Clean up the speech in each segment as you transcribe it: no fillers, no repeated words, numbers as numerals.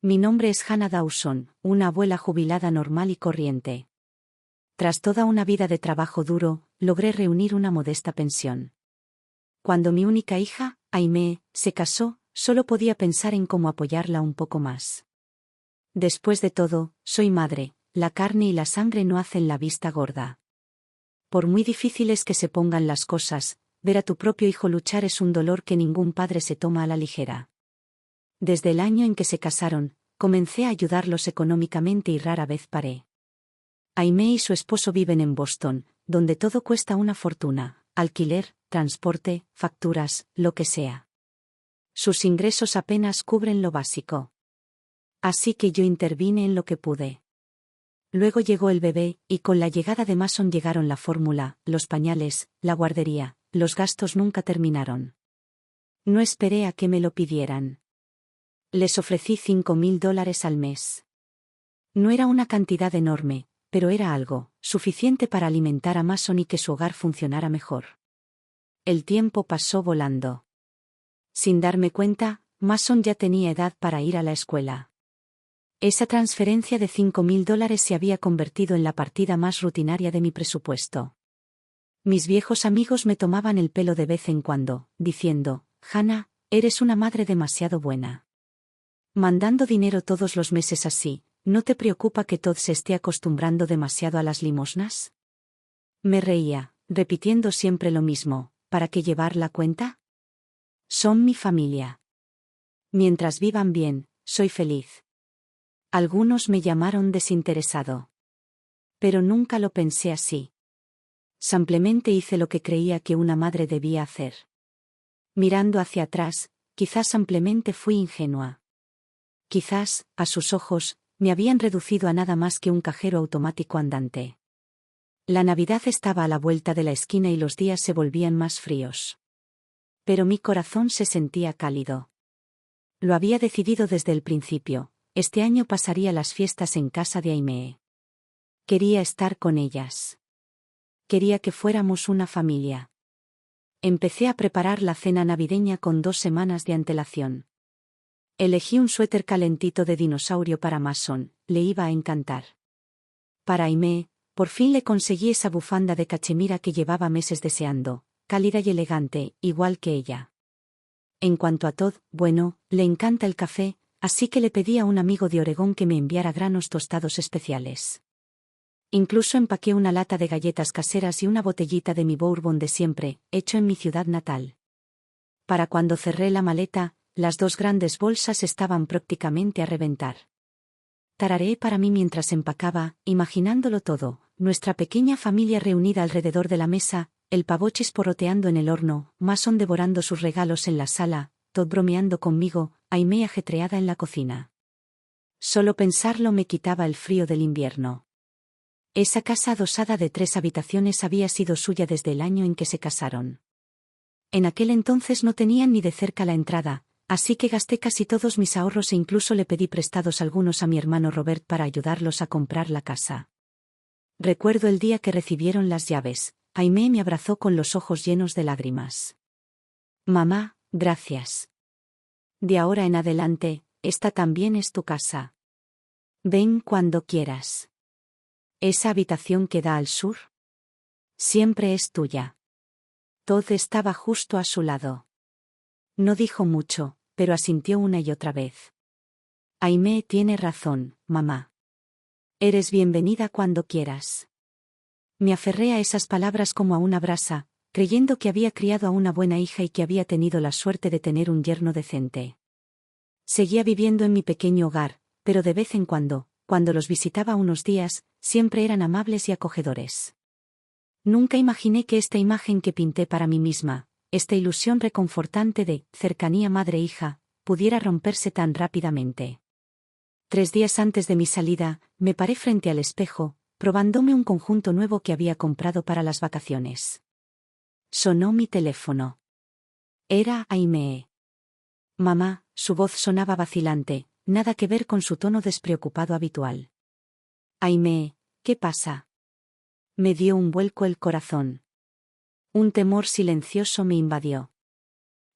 Mi nombre es Hannah Dawson, una abuela jubilada normal y corriente. Tras toda una vida de trabajo duro, logré reunir una modesta pensión. Cuando mi única hija, Aimee, se casó, solo podía pensar en cómo apoyarla un poco más. Después de todo, soy madre, la carne y la sangre no hacen la vista gorda. Por muy difíciles que se pongan las cosas, ver a tu propio hijo luchar es un dolor que ningún padre se toma a la ligera. Desde el año en que se casaron, comencé a ayudarlos económicamente y rara vez paré. Aimee y su esposo viven en Boston, donde todo cuesta una fortuna: alquiler, transporte, facturas, lo que sea. Sus ingresos apenas cubren lo básico. Así que yo intervine en lo que pude. Luego llegó el bebé, y con la llegada de Mason llegaron la fórmula, los pañales, la guardería. Los gastos nunca terminaron. No esperé a que me lo pidieran. Les ofrecí $5,000 al mes. No era una cantidad enorme, pero era algo, suficiente para alimentar a Mason y que su hogar funcionara mejor. El tiempo pasó volando. Sin darme cuenta, Mason ya tenía edad para ir a la escuela. Esa transferencia de $5,000 se había convertido en la partida más rutinaria de mi presupuesto. Mis viejos amigos me tomaban el pelo de vez en cuando, diciendo: Hannah, eres una madre demasiado buena. Mandando dinero todos los meses así, ¿no te preocupa que Todd se esté acostumbrando demasiado a las limosnas? Me reía, repitiendo siempre lo mismo: ¿para qué llevar la cuenta? Son mi familia. Mientras vivan bien, soy feliz. Algunos me llamaron desinteresado. Pero nunca lo pensé así. Simplemente hice lo que creía que una madre debía hacer. Mirando hacia atrás, quizás simplemente fui ingenua. Quizás, a sus ojos, me habían reducido a nada más que un cajero automático andante. La Navidad estaba a la vuelta de la esquina y los días se volvían más fríos. Pero mi corazón se sentía cálido. Lo había decidido desde el principio: este año pasaría las fiestas en casa de Aimee. Quería estar con ellas. Quería que fuéramos una familia. Empecé a preparar la cena navideña con 2 semanas de antelación. Elegí un suéter calentito de dinosaurio para Mason, le iba a encantar. Para Aimee, por fin le conseguí esa bufanda de cachemira que llevaba meses deseando, cálida y elegante, igual que ella. En cuanto a Todd, bueno, le encanta el café, así que le pedí a un amigo de Oregón que me enviara granos tostados especiales. Incluso empaqué una lata de galletas caseras y una botellita de mi bourbon de siempre, hecho en mi ciudad natal. Para cuando cerré la maleta, las 2 grandes bolsas estaban prácticamente a reventar. Tarareé para mí mientras empacaba, imaginándolo todo: nuestra pequeña familia reunida alrededor de la mesa, el pavo chisporroteando en el horno, Mason devorando sus regalos en la sala, Todd bromeando conmigo, Aimee ajetreada en la cocina. Solo pensarlo me quitaba el frío del invierno. Esa casa adosada de 3 habitaciones había sido suya desde el año en que se casaron. En aquel entonces no tenían ni de cerca la entrada, así que gasté casi todos mis ahorros e incluso le pedí prestados algunos a mi hermano Robert para ayudarlos a comprar la casa. Recuerdo el día que recibieron las llaves. Aimee me abrazó con los ojos llenos de lágrimas. Mamá, gracias. De ahora en adelante, esta también es tu casa. Ven cuando quieras. ¿Esa habitación que da al sur? Siempre es tuya. Todd estaba justo a su lado. No dijo mucho, pero asintió una y otra vez. Aimee tiene razón, mamá. Eres bienvenida cuando quieras. Me aferré a esas palabras como a una brasa, creyendo que había criado a una buena hija y que había tenido la suerte de tener un yerno decente. Seguía viviendo en mi pequeño hogar, pero de vez en cuando los visitaba unos días, siempre eran amables y acogedores. Nunca imaginé que esta imagen que pinté para mí misma, esta ilusión reconfortante de cercanía madre-hija, pudiera romperse tan rápidamente. 3 días antes de mi salida, me paré frente al espejo, probándome un conjunto nuevo que había comprado para las vacaciones. Sonó mi teléfono. Era Aimee. Mamá, su voz sonaba vacilante, nada que ver con su tono despreocupado habitual. Aimee, ¿qué pasa? Me dio un vuelco el corazón. Un temor silencioso me invadió.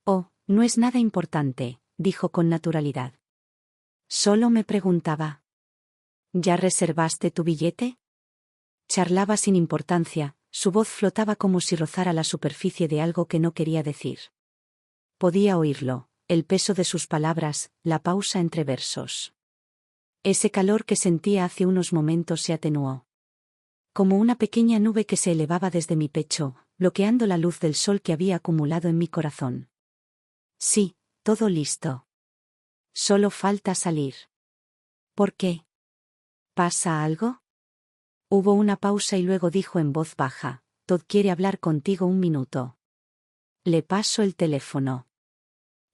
Oh, no es nada importante, dijo con naturalidad. Solo me preguntaba. ¿Ya reservaste tu billete? Charlaba sin importancia, su voz flotaba como si rozara la superficie de algo que no quería decir. Podía oírlo, el peso de sus palabras, la pausa entre versos. Ese calor que sentía hace unos momentos se atenuó. Como una pequeña nube que se elevaba desde mi pecho, bloqueando la luz del sol que había acumulado en mi corazón. Sí, todo listo. Solo falta salir. ¿Por qué? ¿Pasa algo? Hubo una pausa y luego dijo en voz baja: Todd quiere hablar contigo un minuto. Le paso el teléfono.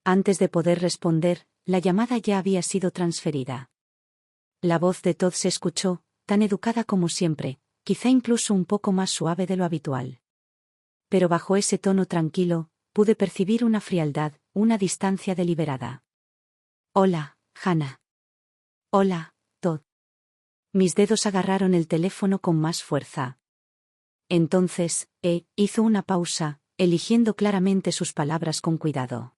Antes de poder responder, la llamada ya había sido transferida. La voz de Todd se escuchó, tan educada como siempre, quizá incluso un poco más suave de lo habitual. Pero bajo ese tono tranquilo, pude percibir una frialdad, una distancia deliberada. Hola, Hannah. Hola, Todd. Mis dedos agarraron el teléfono con más fuerza. Entonces, hizo una pausa, eligiendo claramente sus palabras con cuidado.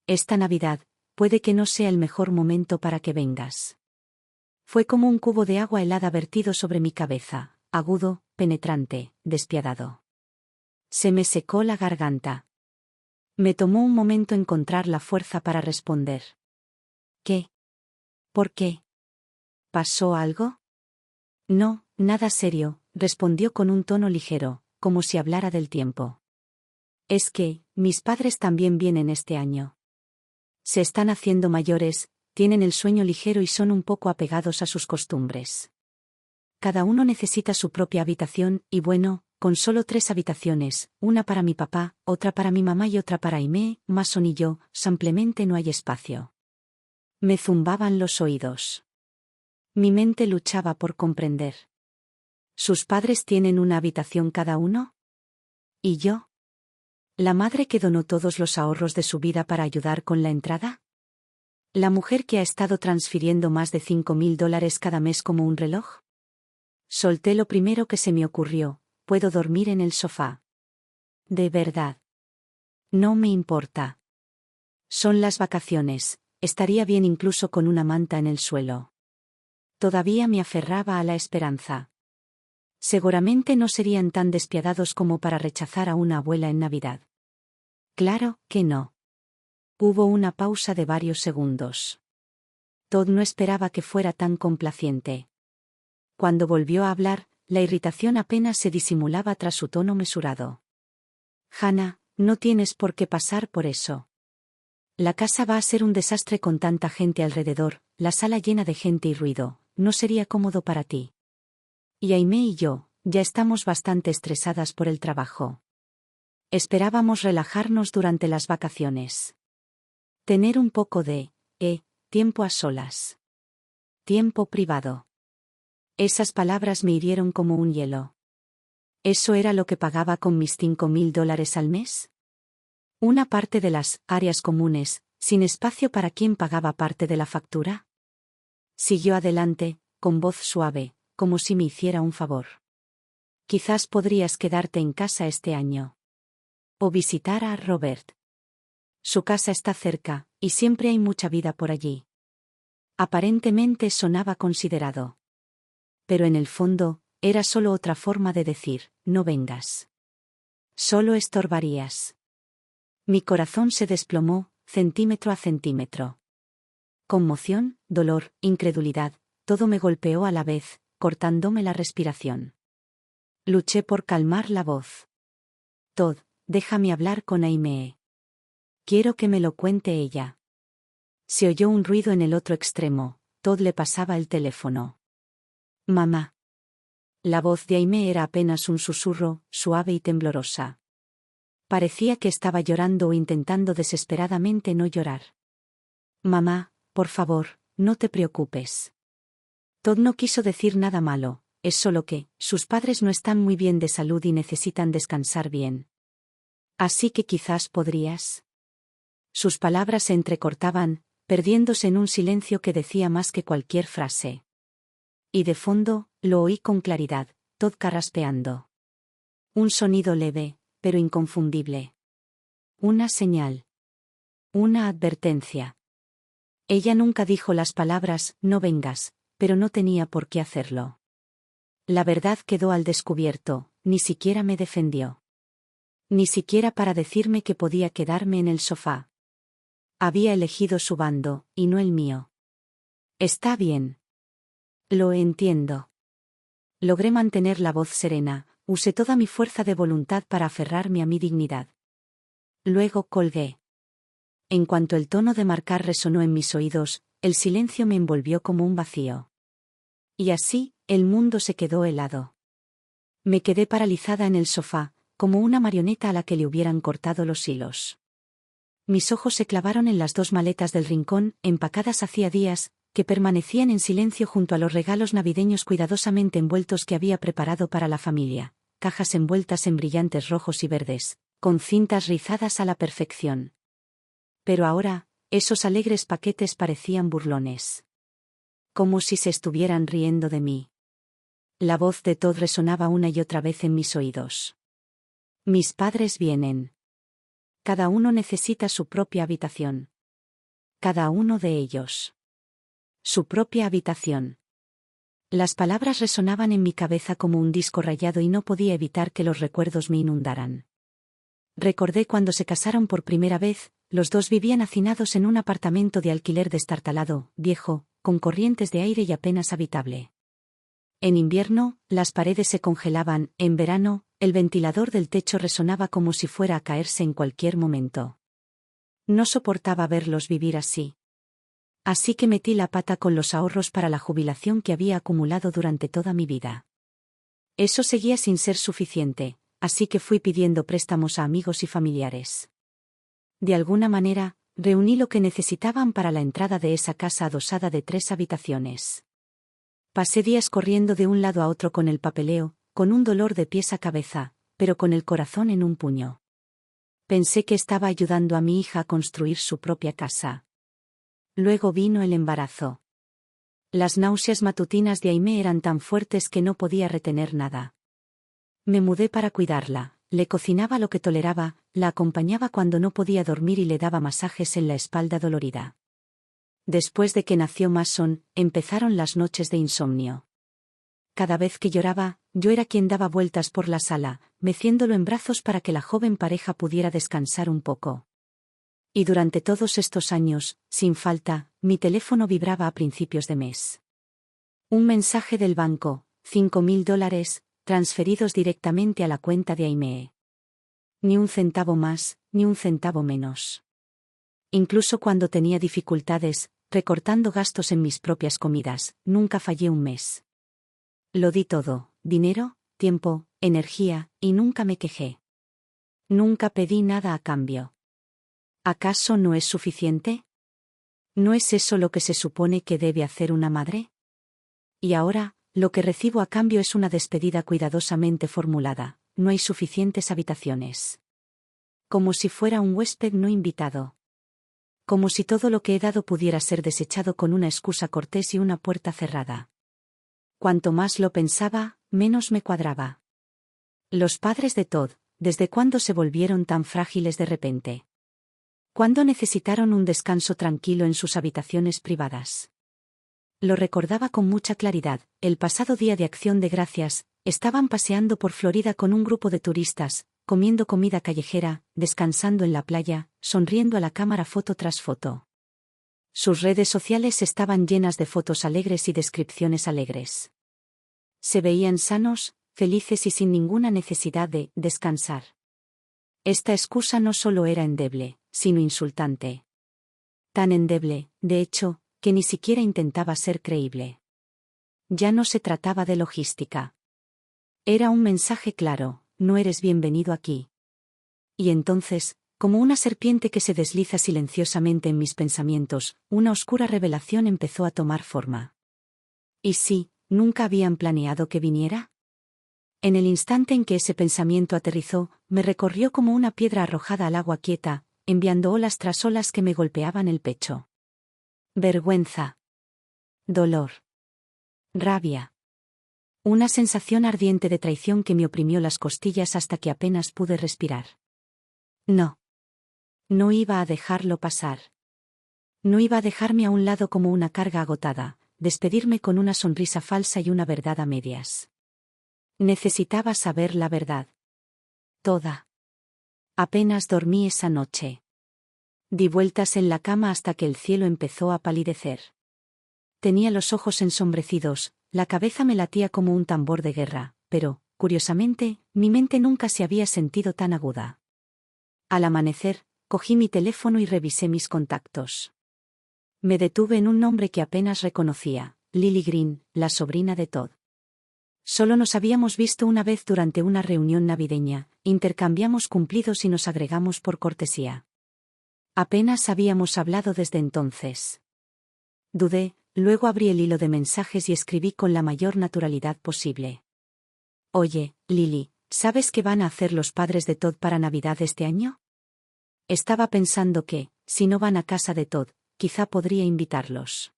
Esta Navidad, puede que no sea el mejor momento para que vengas. Fue como un cubo de agua helada vertido sobre mi cabeza, agudo, penetrante, despiadado. Se me secó la garganta. Me tomó un momento encontrar la fuerza para responder. ¿Qué? ¿Por qué? ¿Pasó algo? No, nada serio, respondió con un tono ligero, como si hablara del tiempo. Es que, mis padres también vienen este año. Se están haciendo mayores, tienen el sueño ligero y son un poco apegados a sus costumbres. Cada uno necesita su propia habitación, y bueno, con solo 3 habitaciones, una para mi papá, otra para mi mamá y otra para Aimee, Mason y yo, simplemente no hay espacio. Me zumbaban los oídos. Mi mente luchaba por comprender. ¿Sus padres tienen una habitación cada uno? ¿Y yo? ¿La madre que donó todos los ahorros de su vida para ayudar con la entrada? ¿La mujer que ha estado transfiriendo más de $5,000 cada mes como un reloj? Solté lo primero que se me ocurrió: puedo dormir en el sofá. De verdad. No me importa. Son las vacaciones, estaría bien incluso con una manta en el suelo. Todavía me aferraba a la esperanza. Seguramente no serían tan despiadados como para rechazar a una abuela en Navidad. Claro que no. Hubo una pausa de varios segundos. Todd no esperaba que fuera tan complaciente. Cuando volvió a hablar, la irritación apenas se disimulaba tras su tono mesurado. Hannah, no tienes por qué pasar por eso. La casa va a ser un desastre con tanta gente alrededor, la sala llena de gente y ruido, no sería cómodo para ti. Y Aimee y yo, ya estamos bastante estresadas por el trabajo. Esperábamos relajarnos durante las vacaciones. Tener un poco de, tiempo a solas. Tiempo privado. Esas palabras me hirieron como un hielo. ¿Eso era lo que pagaba con mis $5,000 al mes? ¿Una parte de las áreas comunes, sin espacio para quien pagaba parte de la factura? Siguió adelante, con voz suave, como si me hiciera un favor. Quizás podrías quedarte en casa este año. O visitar a Robert. Su casa está cerca, y siempre hay mucha vida por allí. Aparentemente sonaba considerado. Pero en el fondo, era solo otra forma de decir: no vengas. Solo estorbarías. Mi corazón se desplomó, centímetro a centímetro. Conmoción, dolor, incredulidad, todo me golpeó a la vez, cortándome la respiración. Luché por calmar la voz. Todd, déjame hablar con Aimee. Quiero que me lo cuente ella. Se oyó un ruido en el otro extremo. Todd le pasaba el teléfono. Mamá. La voz de Aimee era apenas un susurro, suave y temblorosa. Parecía que estaba llorando o intentando desesperadamente no llorar. Mamá, por favor, no te preocupes. Todd no quiso decir nada malo, es solo que, sus padres no están muy bien de salud y necesitan descansar bien. Así que quizás podrías. Sus palabras se entrecortaban, perdiéndose en un silencio que decía más que cualquier frase. Y de fondo, lo oí con claridad, Todd carraspeando. Un sonido leve, pero inconfundible. Una señal. Una advertencia. Ella nunca dijo las palabras, no vengas, pero no tenía por qué hacerlo. La verdad quedó al descubierto, ni siquiera me defendió. Ni siquiera para decirme que podía quedarme en el sofá. Había elegido su bando, y no el mío. Está bien. Lo entiendo. Logré mantener la voz serena, usé toda mi fuerza de voluntad para aferrarme a mi dignidad. Luego colgué. En cuanto el tono de marcar resonó en mis oídos, el silencio me envolvió como un vacío. Y así, el mundo se quedó helado. Me quedé paralizada en el sofá, como una marioneta a la que le hubieran cortado los hilos. Mis ojos se clavaron en las 2 maletas del rincón, empacadas hacía días, que permanecían en silencio junto a los regalos navideños cuidadosamente envueltos que había preparado para la familia, cajas envueltas en brillantes rojos y verdes, con cintas rizadas a la perfección. Pero ahora, esos alegres paquetes parecían burlones. Como si se estuvieran riendo de mí. La voz de Todd resonaba una y otra vez en mis oídos. Mis padres vienen. Cada uno necesita su propia habitación. Cada uno de ellos. Su propia habitación. Las palabras resonaban en mi cabeza como un disco rayado y no podía evitar que los recuerdos me inundaran. Recordé cuando se casaron por primera vez, los dos vivían hacinados en un apartamento de alquiler destartalado, viejo, con corrientes de aire y apenas habitable. En invierno, las paredes se congelaban, en verano, el ventilador del techo resonaba como si fuera a caerse en cualquier momento. No soportaba verlos vivir así. Así que metí la pata con los ahorros para la jubilación que había acumulado durante toda mi vida. Eso seguía sin ser suficiente, así que fui pidiendo préstamos a amigos y familiares. De alguna manera, reuní lo que necesitaban para la entrada de esa casa adosada de 3 habitaciones. Pasé días corriendo de un lado a otro con el papeleo, con un dolor de pies a cabeza, pero con el corazón en un puño. Pensé que estaba ayudando a mi hija a construir su propia casa. Luego vino el embarazo. Las náuseas matutinas de Aimee eran tan fuertes que no podía retener nada. Me mudé para cuidarla, le cocinaba lo que toleraba, la acompañaba cuando no podía dormir y le daba masajes en la espalda dolorida. Después de que nació Mason, empezaron las noches de insomnio. Cada vez que lloraba, yo era quien daba vueltas por la sala, meciéndolo en brazos para que la joven pareja pudiera descansar un poco. Y durante todos estos años, sin falta, mi teléfono vibraba a principios de mes. Un mensaje del banco, $5.000, transferidos directamente a la cuenta de Aimee. Ni un centavo más, ni un centavo menos. Incluso cuando tenía dificultades, recortando gastos en mis propias comidas, nunca fallé un mes. Lo di todo, dinero, tiempo, energía, y nunca me quejé. Nunca pedí nada a cambio. ¿Acaso no es suficiente? ¿No es eso lo que se supone que debe hacer una madre? Y ahora, lo que recibo a cambio es una despedida cuidadosamente formulada, no hay suficientes habitaciones. Como si fuera un huésped no invitado. Como si todo lo que he dado pudiera ser desechado con una excusa cortés y una puerta cerrada. Cuanto más lo pensaba, menos me cuadraba. Los padres de Todd, ¿desde cuándo se volvieron tan frágiles de repente? ¿Cuándo necesitaron un descanso tranquilo en sus habitaciones privadas? Lo recordaba con mucha claridad, el pasado día de Acción de Gracias, estaban paseando por Florida con un grupo de turistas, comiendo comida callejera, descansando en la playa, sonriendo a la cámara foto tras foto. Sus redes sociales estaban llenas de fotos alegres y descripciones alegres. Se veían sanos, felices y sin ninguna necesidad de descansar. Esta excusa no solo era endeble, sino insultante. Tan endeble, de hecho, que ni siquiera intentaba ser creíble. Ya no se trataba de logística. Era un mensaje claro, no eres bienvenido aquí. Y entonces, como una serpiente que se desliza silenciosamente en mis pensamientos, una oscura revelación empezó a tomar forma. ¿Y si, nunca habían planeado que viniera? En el instante en que ese pensamiento aterrizó, me recorrió como una piedra arrojada al agua quieta, enviando olas tras olas que me golpeaban el pecho. Vergüenza. Dolor. Rabia. Una sensación ardiente de traición que me oprimió las costillas hasta que apenas pude respirar. No. No iba a dejarlo pasar. No iba a dejarme a un lado como una carga agotada, despedirme con una sonrisa falsa y una verdad a medias. Necesitaba saber la verdad. Toda. Apenas dormí esa noche. Di vueltas en la cama hasta que el cielo empezó a palidecer. Tenía los ojos ensombrecidos, la cabeza me latía como un tambor de guerra, pero, curiosamente, mi mente nunca se había sentido tan aguda. Al amanecer, cogí mi teléfono y revisé mis contactos. Me detuve en un nombre que apenas reconocía, Lily Green, la sobrina de Todd. Solo nos habíamos visto una vez durante una reunión navideña, intercambiamos cumplidos y nos agregamos por cortesía. Apenas habíamos hablado desde entonces. Dudé, luego abrí el hilo de mensajes y escribí con la mayor naturalidad posible. Oye, Lily, ¿sabes qué van a hacer los padres de Todd para Navidad este año? Estaba pensando que, si no van a casa de Todd, quizá podría invitarlos.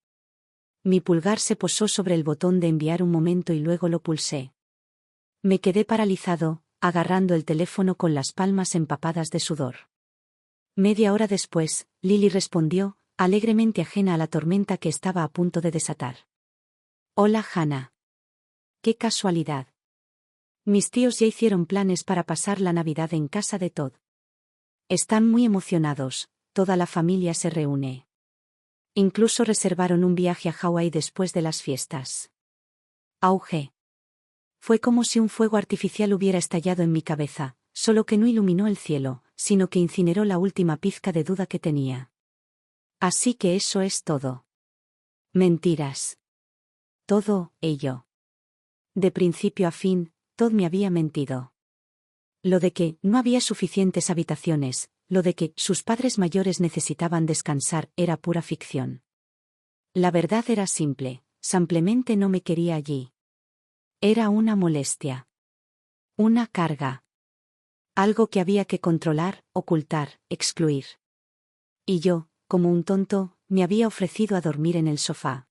Mi pulgar se posó sobre el botón de enviar un momento y luego lo pulsé. Me quedé paralizado, agarrando el teléfono con las palmas empapadas de sudor. Media hora después, Lily respondió, alegremente ajena a la tormenta que estaba a punto de desatar. Hola Hannah. Qué casualidad. Mis tíos ya hicieron planes para pasar la Navidad en casa de Todd. Están muy emocionados, toda la familia se reúne. Incluso reservaron un viaje a Hawái después de las fiestas. Auge. Fue como si un fuego artificial hubiera estallado en mi cabeza, solo que no iluminó el cielo, sino que incineró la última pizca de duda que tenía. Así que eso es todo. Mentiras. Todo, ello. De principio a fin, Todd me había mentido. Lo de que no había suficientes habitaciones, lo de que sus padres mayores necesitaban descansar, era pura ficción. La verdad era simple, simplemente no me quería allí. Era una molestia. Una carga. Algo que había que controlar, ocultar, excluir. Y yo, como un tonto, me había ofrecido a dormir en el sofá.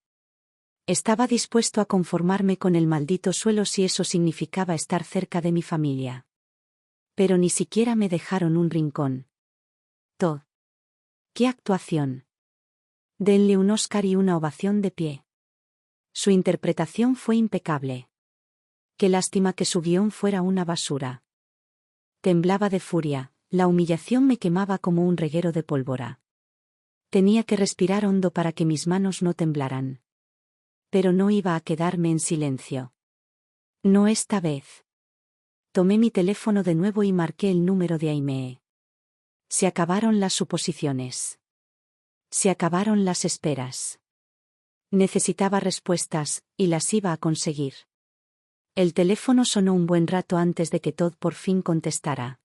Estaba dispuesto a conformarme con el maldito suelo si eso significaba estar cerca de mi familia. Pero ni siquiera me dejaron un rincón. Todd. ¡Qué actuación! Denle un Oscar y una ovación de pie. Su interpretación fue impecable. Qué lástima que su guión fuera una basura. Temblaba de furia, la humillación me quemaba como un reguero de pólvora. Tenía que respirar hondo para que mis manos no temblaran. Pero no iba a quedarme en silencio. No esta vez. Tomé mi teléfono de nuevo y marqué el número de Aimee. Se acabaron las suposiciones. Se acabaron las esperas. Necesitaba respuestas, y las iba a conseguir. El teléfono sonó un buen rato antes de que Todd por fin contestara.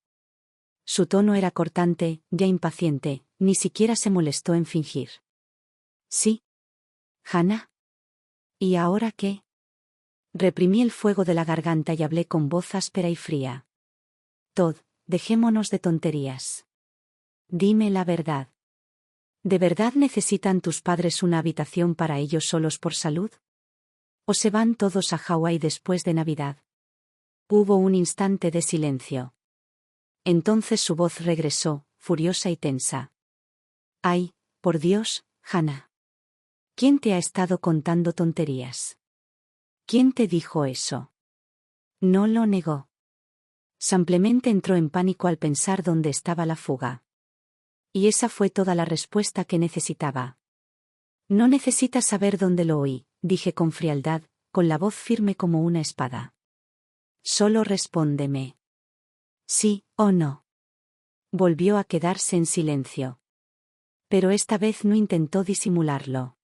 Su tono era cortante, ya impaciente, ni siquiera se molestó en fingir. ¿Sí? ¿Hannah? ¿Y ahora qué? Reprimí el fuego de la garganta y hablé con voz áspera y fría. Todd, dejémonos de tonterías. Dime la verdad. ¿De verdad necesitan tus padres una habitación para ellos solos por salud? ¿O se van todos a Hawái después de Navidad? Hubo un instante de silencio. Entonces su voz regresó, furiosa y tensa. Ay, por Dios, Hannah. ¿Quién te ha estado contando tonterías? ¿Quién te dijo eso? No lo negó. Simplemente entró en pánico al pensar dónde estaba la fuga. Y esa fue toda la respuesta que necesitaba. No necesitas saber dónde lo oí, dije con frialdad, con la voz firme como una espada. Solo respóndeme. Sí o no. Volvió a quedarse en silencio. Pero esta vez no intentó disimularlo.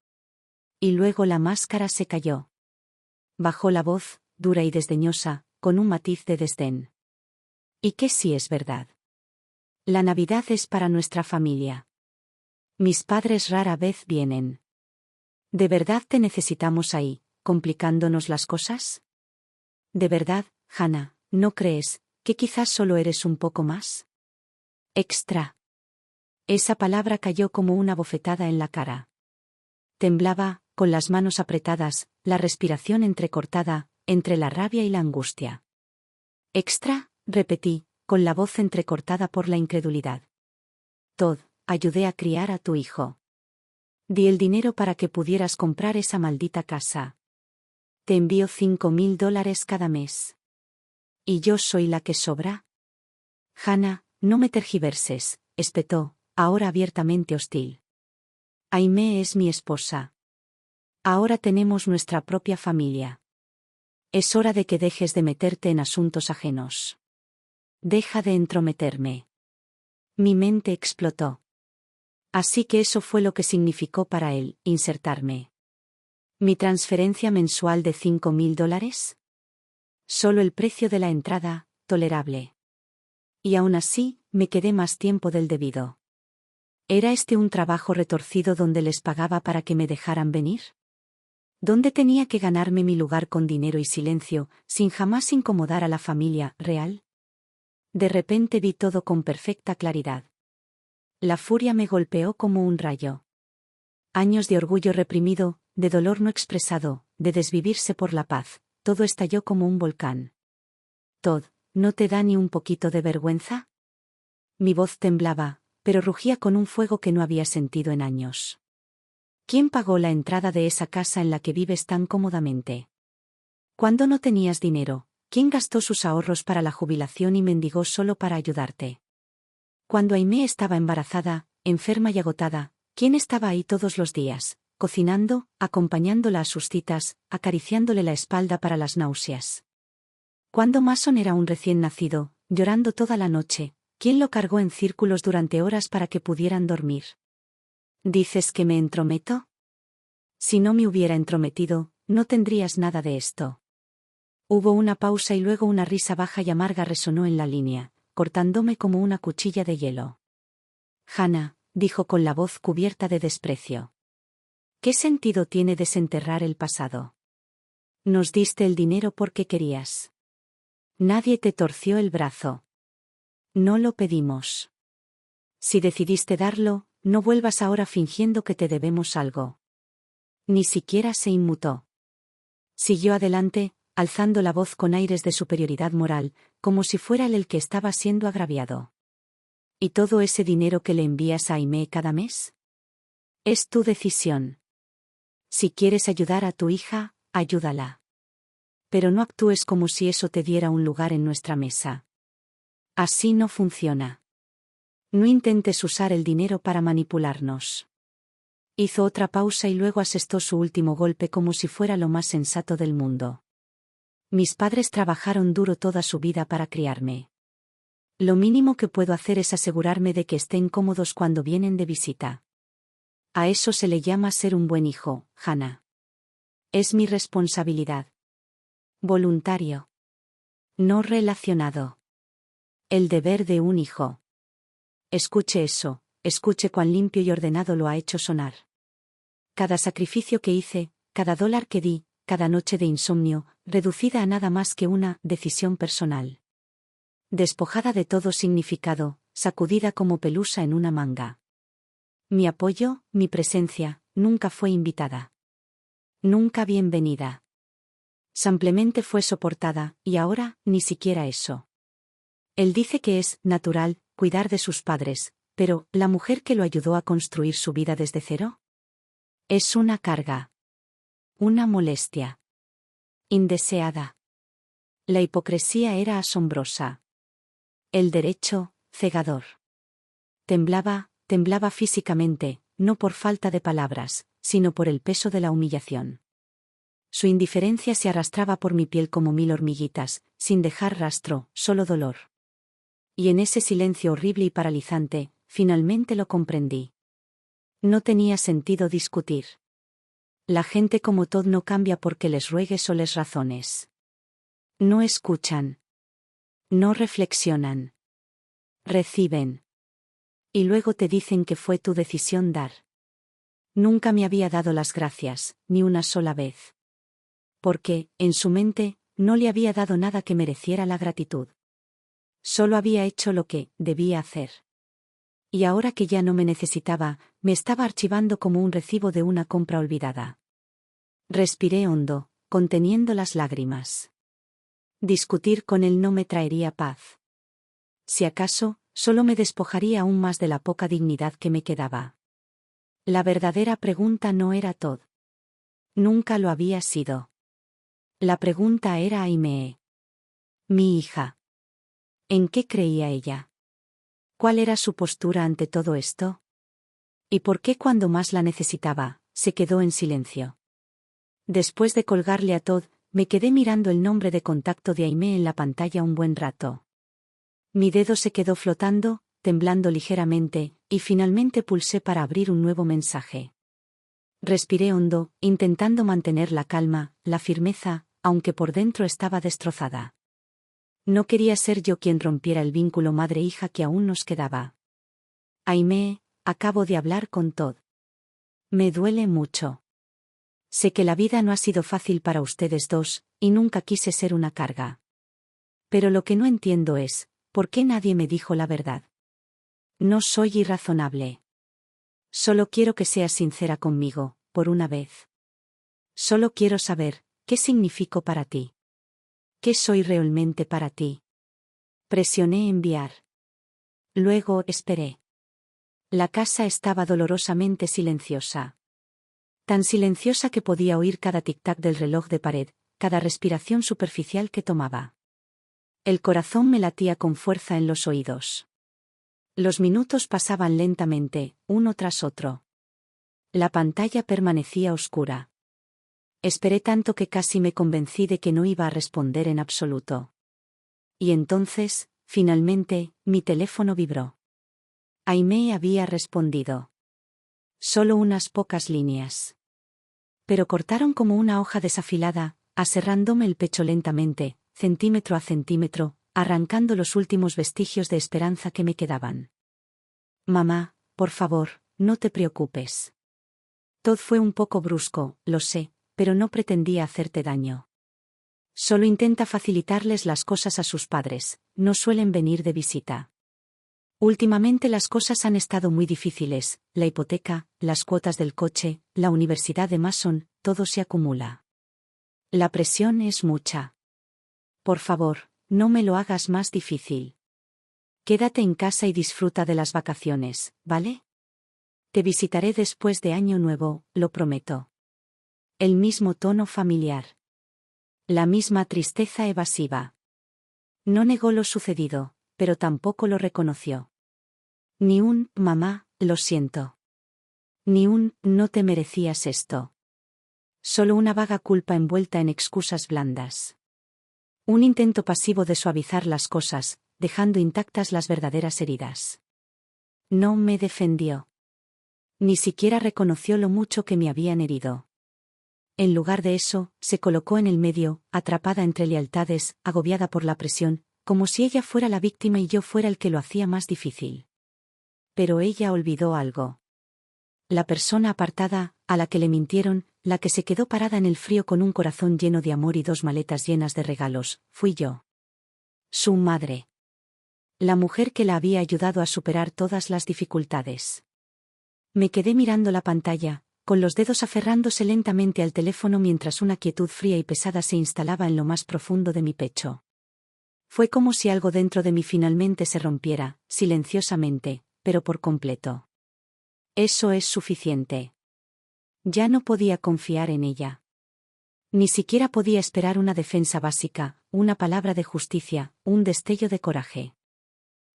Y luego la máscara se cayó. Bajó la voz, dura y desdeñosa, con un matiz de desdén. ¿Y qué si es verdad? La Navidad es para nuestra familia. Mis padres rara vez vienen. ¿De verdad te necesitamos ahí, complicándonos las cosas? ¿De verdad, Hannah, no crees que quizás solo eres un poco más? Extra. Esa palabra cayó como una bofetada en la cara. Temblaba, con las manos apretadas, la respiración entrecortada, entre la rabia y la angustia. ¿Extra?, repetí, con la voz entrecortada por la incredulidad. Todd, ayudé a criar a tu hijo. Di el dinero para que pudieras comprar esa maldita casa. Te envío $5.000 cada mes. ¿Y yo soy la que sobra? Hannah, no me tergiverses, espetó, ahora abiertamente hostil. Aimee es mi esposa. Ahora tenemos nuestra propia familia. Es hora de que dejes de meterte en asuntos ajenos. Deja de entrometerme. Mi mente explotó. Así que eso fue lo que significó para él, insertarme. ¿Mi transferencia mensual de $5.000? Solo el precio de la entrada, tolerable. Y aún así, me quedé más tiempo del debido. ¿Era este un trabajo retorcido donde les pagaba para que me dejaran venir? ¿Dónde tenía que ganarme mi lugar con dinero y silencio, sin jamás incomodar a la familia real? De repente vi todo con perfecta claridad. La furia me golpeó como un rayo. Años de orgullo reprimido, de dolor no expresado, de desvivirse por la paz, todo estalló como un volcán. Todd, ¿no te da ni un poquito de vergüenza? Mi voz temblaba, pero rugía con un fuego que no había sentido en años. ¿Quién pagó la entrada de esa casa en la que vives tan cómodamente? Cuando no tenías dinero, ¿quién gastó sus ahorros para la jubilación y mendigó solo para ayudarte? Cuando Aimee estaba embarazada, enferma y agotada, ¿quién estaba ahí todos los días, cocinando, acompañándola a sus citas, acariciándole la espalda para las náuseas? Cuando Mason era un recién nacido, llorando toda la noche, ¿quién lo cargó en círculos durante horas para que pudieran dormir? ¿Dices que me entrometo? Si no me hubiera entrometido, no tendrías nada de esto. Hubo una pausa y luego una risa baja y amarga resonó en la línea, cortándome como una cuchilla de hielo. Hannah, dijo con la voz cubierta de desprecio. ¿Qué sentido tiene desenterrar el pasado? Nos diste el dinero porque querías. Nadie te torció el brazo. No lo pedimos. Si decidiste darlo, no vuelvas ahora fingiendo que te debemos algo. Ni siquiera se inmutó. Siguió adelante, alzando la voz con aires de superioridad moral, como si fuera él el que estaba siendo agraviado. ¿Y todo ese dinero que le envías a Aimee cada mes? Es tu decisión. Si quieres ayudar a tu hija, ayúdala. Pero no actúes como si eso te diera un lugar en nuestra mesa. Así no funciona. No intentes usar el dinero para manipularnos. Hizo otra pausa y luego asestó su último golpe como si fuera lo más sensato del mundo. Mis padres trabajaron duro toda su vida para criarme. Lo mínimo que puedo hacer es asegurarme de que estén cómodos cuando vienen de visita. A eso se le llama ser un buen hijo, Hannah. Es mi responsabilidad. Voluntario. No relacionado. El deber de un hijo. Escuche eso, escuche cuán limpio y ordenado lo ha hecho sonar. Cada sacrificio que hice, cada dólar que di, cada noche de insomnio, reducida a nada más que una decisión personal. Despojada de todo significado, sacudida como pelusa en una manga. Mi apoyo, mi presencia, nunca fue invitada. Nunca bienvenida. Simplemente fue soportada, y ahora, ni siquiera eso. Él dice que es natural cuidar de sus padres, pero ¿la mujer que lo ayudó a construir su vida desde cero? Es una carga. Una molestia. Indeseada. La hipocresía era asombrosa. El derecho, cegador. Temblaba físicamente, no por falta de palabras, sino por el peso de la humillación. Su indiferencia se arrastraba por mi piel como 1000 hormiguitas, sin dejar rastro, solo dolor. Y en ese silencio horrible y paralizante, finalmente lo comprendí. No tenía sentido discutir. La gente como Todd no cambia porque les ruegues o les razones. No escuchan. No reflexionan. Reciben. Y luego te dicen que fue tu decisión dar. Nunca me había dado las gracias, ni una sola vez. Porque, en su mente, no le había dado nada que mereciera la gratitud. Solo había hecho lo que debía hacer. Y ahora que ya no me necesitaba, me estaba archivando como un recibo de una compra olvidada. Respiré hondo, conteniendo las lágrimas. Discutir con él no me traería paz. Si acaso, solo me despojaría aún más de la poca dignidad que me quedaba. La verdadera pregunta no era Todd. Nunca lo había sido. La pregunta era Aimee. Mi hija. ¿En qué creía ella? ¿Cuál era su postura ante todo esto? ¿Y por qué cuando más la necesitaba, se quedó en silencio? Después de colgarle a Todd, me quedé mirando el nombre de contacto de Aimee en la pantalla un buen rato. Mi dedo se quedó flotando, temblando ligeramente, y finalmente pulsé para abrir un nuevo mensaje. Respiré hondo, intentando mantener la calma, la firmeza, aunque por dentro estaba destrozada. No quería ser yo quien rompiera el vínculo madre-hija que aún nos quedaba. Aimee, acabo de hablar con Todd. Me duele mucho. Sé que la vida no ha sido fácil para ustedes dos, y nunca quise ser una carga. Pero lo que no entiendo es, ¿por qué nadie me dijo la verdad? No soy irrazonable. Solo quiero que seas sincera conmigo, por una vez. Solo quiero saber, ¿qué significo para ti? ¿Qué soy realmente para ti? Presioné enviar. Luego esperé. La casa estaba dolorosamente silenciosa. Tan silenciosa que podía oír cada tic-tac del reloj de pared, cada respiración superficial que tomaba. El corazón me latía con fuerza en los oídos. Los minutos pasaban lentamente, uno tras otro. La pantalla permanecía oscura. Esperé tanto que casi me convencí de que no iba a responder en absoluto. Y entonces, finalmente, mi teléfono vibró. Aimee había respondido. Solo unas pocas líneas. Pero cortaron como una hoja desafilada, aserrándome el pecho lentamente, centímetro a centímetro, arrancando los últimos vestigios de esperanza que me quedaban. Mamá, por favor, no te preocupes. Todd fue un poco brusco, lo sé, pero no pretendía hacerte daño. Solo intenta facilitarles las cosas a sus padres, no suelen venir de visita. Últimamente las cosas han estado muy difíciles, la hipoteca, las cuotas del coche, la universidad de Mason, todo se acumula. La presión es mucha. Por favor, no me lo hagas más difícil. Quédate en casa y disfruta de las vacaciones, ¿vale? Te visitaré después de Año Nuevo, lo prometo. El mismo tono familiar. La misma tristeza evasiva. No negó lo sucedido, pero tampoco lo reconoció. Ni un, mamá, lo siento. Ni un, no te merecías esto. Solo una vaga culpa envuelta en excusas blandas. Un intento pasivo de suavizar las cosas, dejando intactas las verdaderas heridas. No me defendió. Ni siquiera reconoció lo mucho que me habían herido. En lugar de eso, se colocó en el medio, atrapada entre lealtades, agobiada por la presión, como si ella fuera la víctima y yo fuera el que lo hacía más difícil. Pero ella olvidó algo. La persona apartada, a la que le mintieron, la que se quedó parada en el frío con un corazón lleno de amor y dos maletas llenas de regalos, fui yo. Su madre. La mujer que la había ayudado a superar todas las dificultades. Me quedé mirando la pantalla, con los dedos aferrándose lentamente al teléfono mientras una quietud fría y pesada se instalaba en lo más profundo de mi pecho. Fue como si algo dentro de mí finalmente se rompiera, silenciosamente, pero por completo. Eso es suficiente. Ya no podía confiar en ella. Ni siquiera podía esperar una defensa básica, una palabra de justicia, un destello de coraje.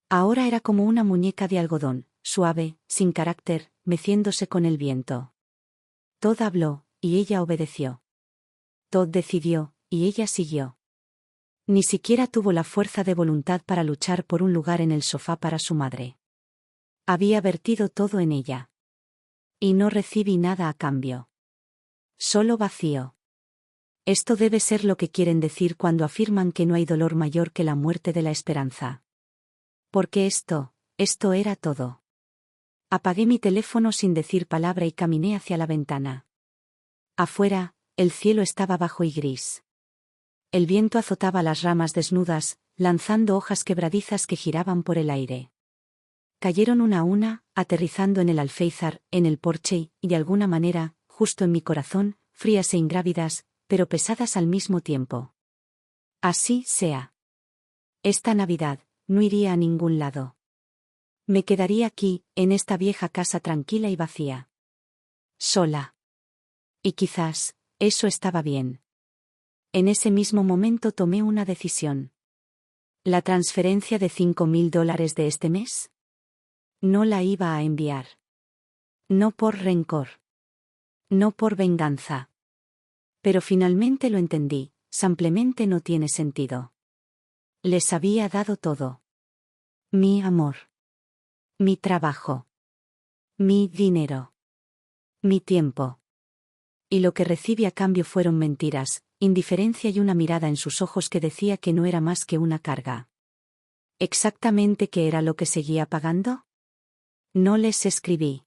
Ahora era como una muñeca de algodón, suave, sin carácter, meciéndose con el viento. Todd habló, y ella obedeció. Todd decidió, y ella siguió. Ni siquiera tuvo la fuerza de voluntad para luchar por un lugar en el sofá para su madre. Había vertido todo en ella. Y no recibí nada a cambio. Solo vacío. Esto debe ser lo que quieren decir cuando afirman que no hay dolor mayor que la muerte de la esperanza. Porque esto era todo. Apagué mi teléfono sin decir palabra y caminé hacia la ventana. Afuera, el cielo estaba bajo y gris. El viento azotaba las ramas desnudas, lanzando hojas quebradizas que giraban por el aire. Cayeron una a una, aterrizando en el alféizar, en el porche y, de alguna manera, justo en mi corazón, frías e ingrávidas, pero pesadas al mismo tiempo. Así sea. Esta Navidad, no iría a ningún lado. Me quedaría aquí, en esta vieja casa tranquila y vacía. Sola. Y quizás, eso estaba bien. En ese mismo momento tomé una decisión. ¿La transferencia de $5.000 de este mes? No la iba a enviar. No por rencor. No por venganza. Pero finalmente lo entendí, simplemente no tiene sentido. Les había dado todo. Mi amor. Mi trabajo. Mi dinero. Mi tiempo. Y lo que recibí a cambio fueron mentiras, indiferencia y una mirada en sus ojos que decía que no era más que una carga. ¿Exactamente qué era lo que seguía pagando? No les escribí.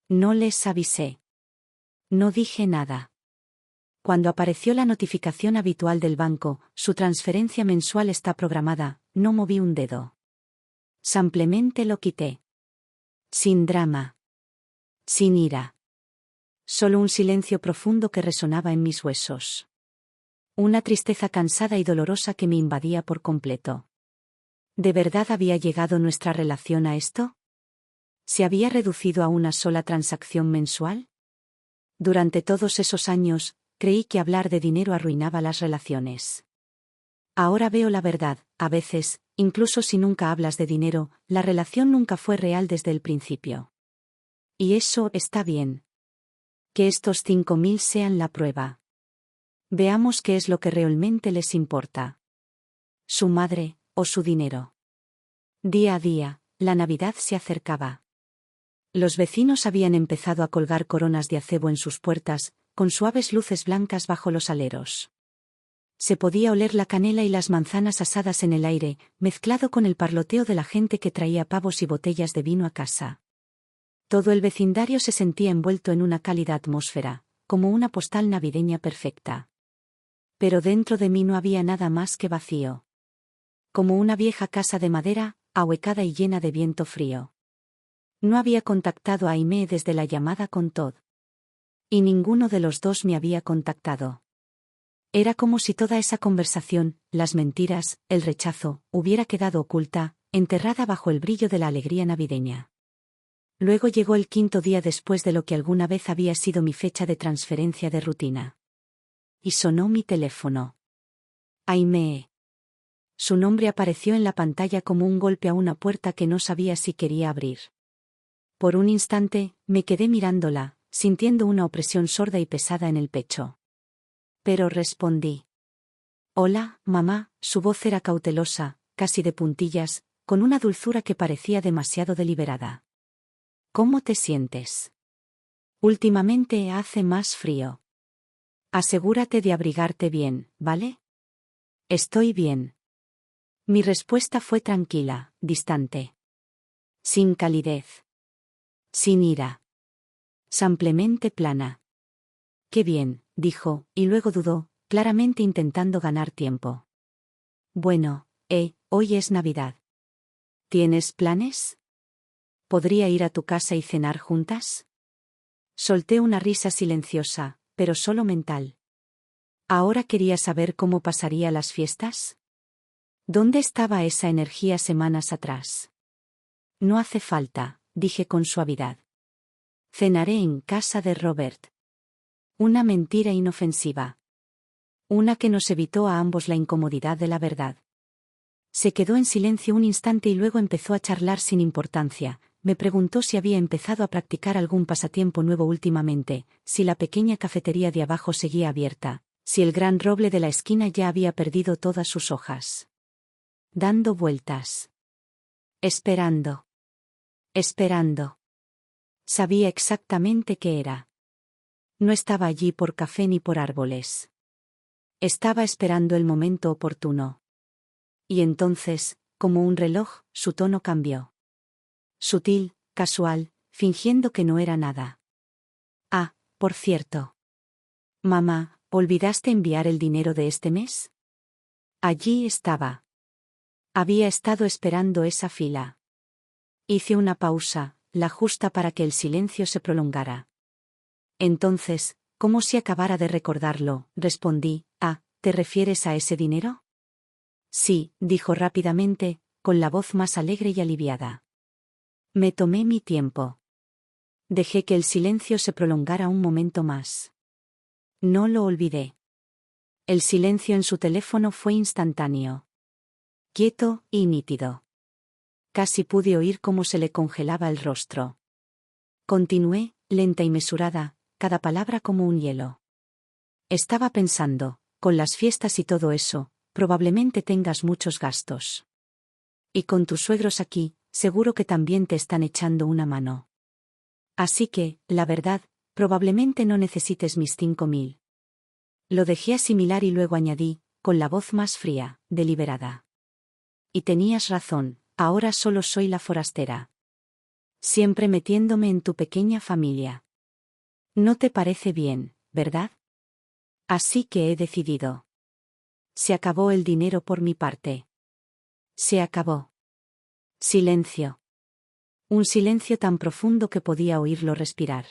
No les avisé. No dije nada. Cuando apareció la notificación habitual del banco, su transferencia mensual está programada, no moví un dedo. Simplemente lo quité. Sin drama. Sin ira. Solo un silencio profundo que resonaba en mis huesos. Una tristeza cansada y dolorosa que me invadía por completo. ¿De verdad había llegado nuestra relación a esto? ¿Se había reducido a una sola transacción mensual? Durante todos esos años, creí que hablar de dinero arruinaba las relaciones. Ahora veo la verdad, a veces, incluso si nunca hablas de dinero, la relación nunca fue real desde el principio. Y eso está bien. Que estos 5.000 sean la prueba. Veamos qué es lo que realmente les importa. Su madre, o su dinero. Día a día, la Navidad se acercaba. Los vecinos habían empezado a colgar coronas de acebo en sus puertas, con suaves luces blancas bajo los aleros. Se podía oler la canela y las manzanas asadas en el aire, mezclado con el parloteo de la gente que traía pavos y botellas de vino a casa. Todo el vecindario se sentía envuelto en una cálida atmósfera, como una postal navideña perfecta. Pero dentro de mí no había nada más que vacío. Como una vieja casa de madera, ahuecada y llena de viento frío. No había contactado a Aimee desde la llamada con Todd. Y ninguno de los dos me había contactado. Era como si toda esa conversación, las mentiras, el rechazo, hubiera quedado oculta, enterrada bajo el brillo de la alegría navideña. Luego llegó el 5.º día después de lo que alguna vez había sido mi fecha de transferencia de rutina. Y sonó mi teléfono. Aimee. Su nombre apareció en la pantalla como un golpe a una puerta que no sabía si quería abrir. Por un instante, me quedé mirándola, sintiendo una opresión sorda y pesada en el pecho. Pero respondí. Hola, mamá, su voz era cautelosa, casi de puntillas, con una dulzura que parecía demasiado deliberada. ¿Cómo te sientes? Últimamente hace más frío. Asegúrate de abrigarte bien, ¿vale? Estoy bien. Mi respuesta fue tranquila, distante. Sin calidez. Sin ira. Simplemente plana. Qué bien, dijo, y luego dudó, claramente intentando ganar tiempo. Bueno, hoy es Navidad. ¿Tienes planes? ¿Podría ir a tu casa y cenar juntas? Solté una risa silenciosa, pero solo mental. ¿Ahora quería saber cómo pasaría las fiestas? ¿Dónde estaba esa energía semanas atrás? No hace falta, dije con suavidad. Cenaré en casa de Robert. Una mentira inofensiva. Una que nos evitó a ambos la incomodidad de la verdad. Se quedó en silencio un instante y luego empezó a charlar sin importancia. Me preguntó si había empezado a practicar algún pasatiempo nuevo últimamente, si la pequeña cafetería de abajo seguía abierta, si el gran roble de la esquina ya había perdido todas sus hojas. Dando vueltas. Esperando. Esperando. Sabía exactamente qué era. No estaba allí por café ni por árboles. Estaba esperando el momento oportuno. Y entonces, como un reloj, su tono cambió. Sutil, casual, fingiendo que no era nada. Ah, por cierto. Mamá, ¿olvidaste enviar el dinero de este mes? Allí estaba. Había estado esperando esa fila. Hice una pausa, la justa para que el silencio se prolongara. Entonces, como si acabara de recordarlo, respondí, ¿te refieres a ese dinero? Sí, dijo rápidamente, con la voz más alegre y aliviada. Me tomé mi tiempo. Dejé que el silencio se prolongara un momento más. No lo olvidé. El silencio en su teléfono fue instantáneo. Quieto y nítido. Casi pude oír cómo se le congelaba el rostro. Continué, lenta y mesurada, cada palabra como un hielo. Estaba pensando, con las fiestas y todo eso, probablemente tengas muchos gastos. Y con tus suegros aquí, seguro que también te están echando una mano. Así que, la verdad, probablemente no necesites mis 5.000. Lo dejé asimilar y luego añadí, con la voz más fría, deliberada. Y tenías razón, ahora solo soy la forastera. Siempre metiéndome en tu pequeña familia. No te parece bien, ¿verdad? Así que he decidido. Se acabó el dinero por mi parte. Se acabó. Silencio. Un silencio tan profundo que podía oírlo respirar.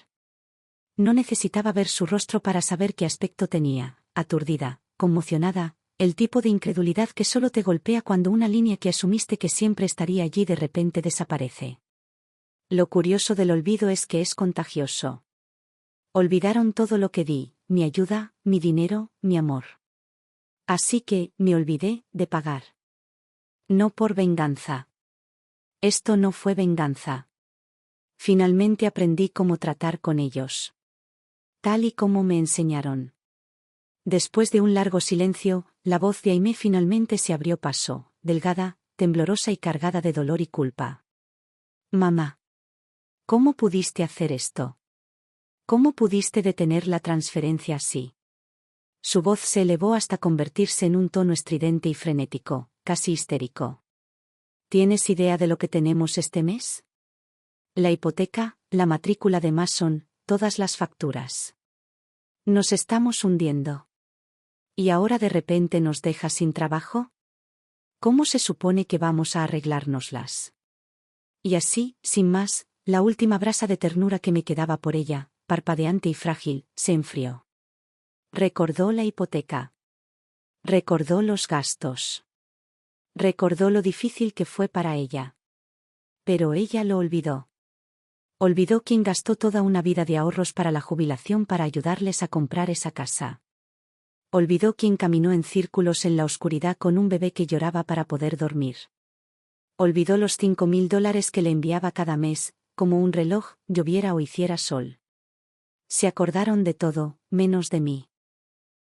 No necesitaba ver su rostro para saber qué aspecto tenía, aturdida, conmocionada, el tipo de incredulidad que solo te golpea cuando una línea que asumiste que siempre estaría allí de repente desaparece. Lo curioso del olvido es que es contagioso. Olvidaron todo lo que di, mi ayuda, mi dinero, mi amor. Así que, me olvidé de pagar. No por venganza. Esto no fue venganza. Finalmente aprendí cómo tratar con ellos. Tal y como me enseñaron. Después de un largo silencio, la voz de Aimé finalmente se abrió paso, delgada, temblorosa y cargada de dolor y culpa. Mamá. ¿Cómo pudiste hacer esto? ¿Cómo pudiste detener la transferencia así? Su voz se elevó hasta convertirse en un tono estridente y frenético, casi histérico. ¿Tienes idea de lo que tenemos este mes? La hipoteca, la matrícula de Mason, todas las facturas. Nos estamos hundiendo. ¿Y ahora de repente nos dejas sin trabajo? ¿Cómo se supone que vamos a arreglárnoslas? Y así, sin más, la última brasa de ternura que me quedaba por ella, parpadeante y frágil, se enfrió. Recordó la hipoteca. Recordó los gastos. Recordó lo difícil que fue para ella. Pero ella lo olvidó. Olvidó quién gastó toda una vida de ahorros para la jubilación para ayudarles a comprar esa casa. Olvidó quién caminó en círculos en la oscuridad con un bebé que lloraba para poder dormir. Olvidó los $5.000 que le enviaba cada mes, como un reloj, lloviera o hiciera sol. Se acordaron de todo, menos de mí.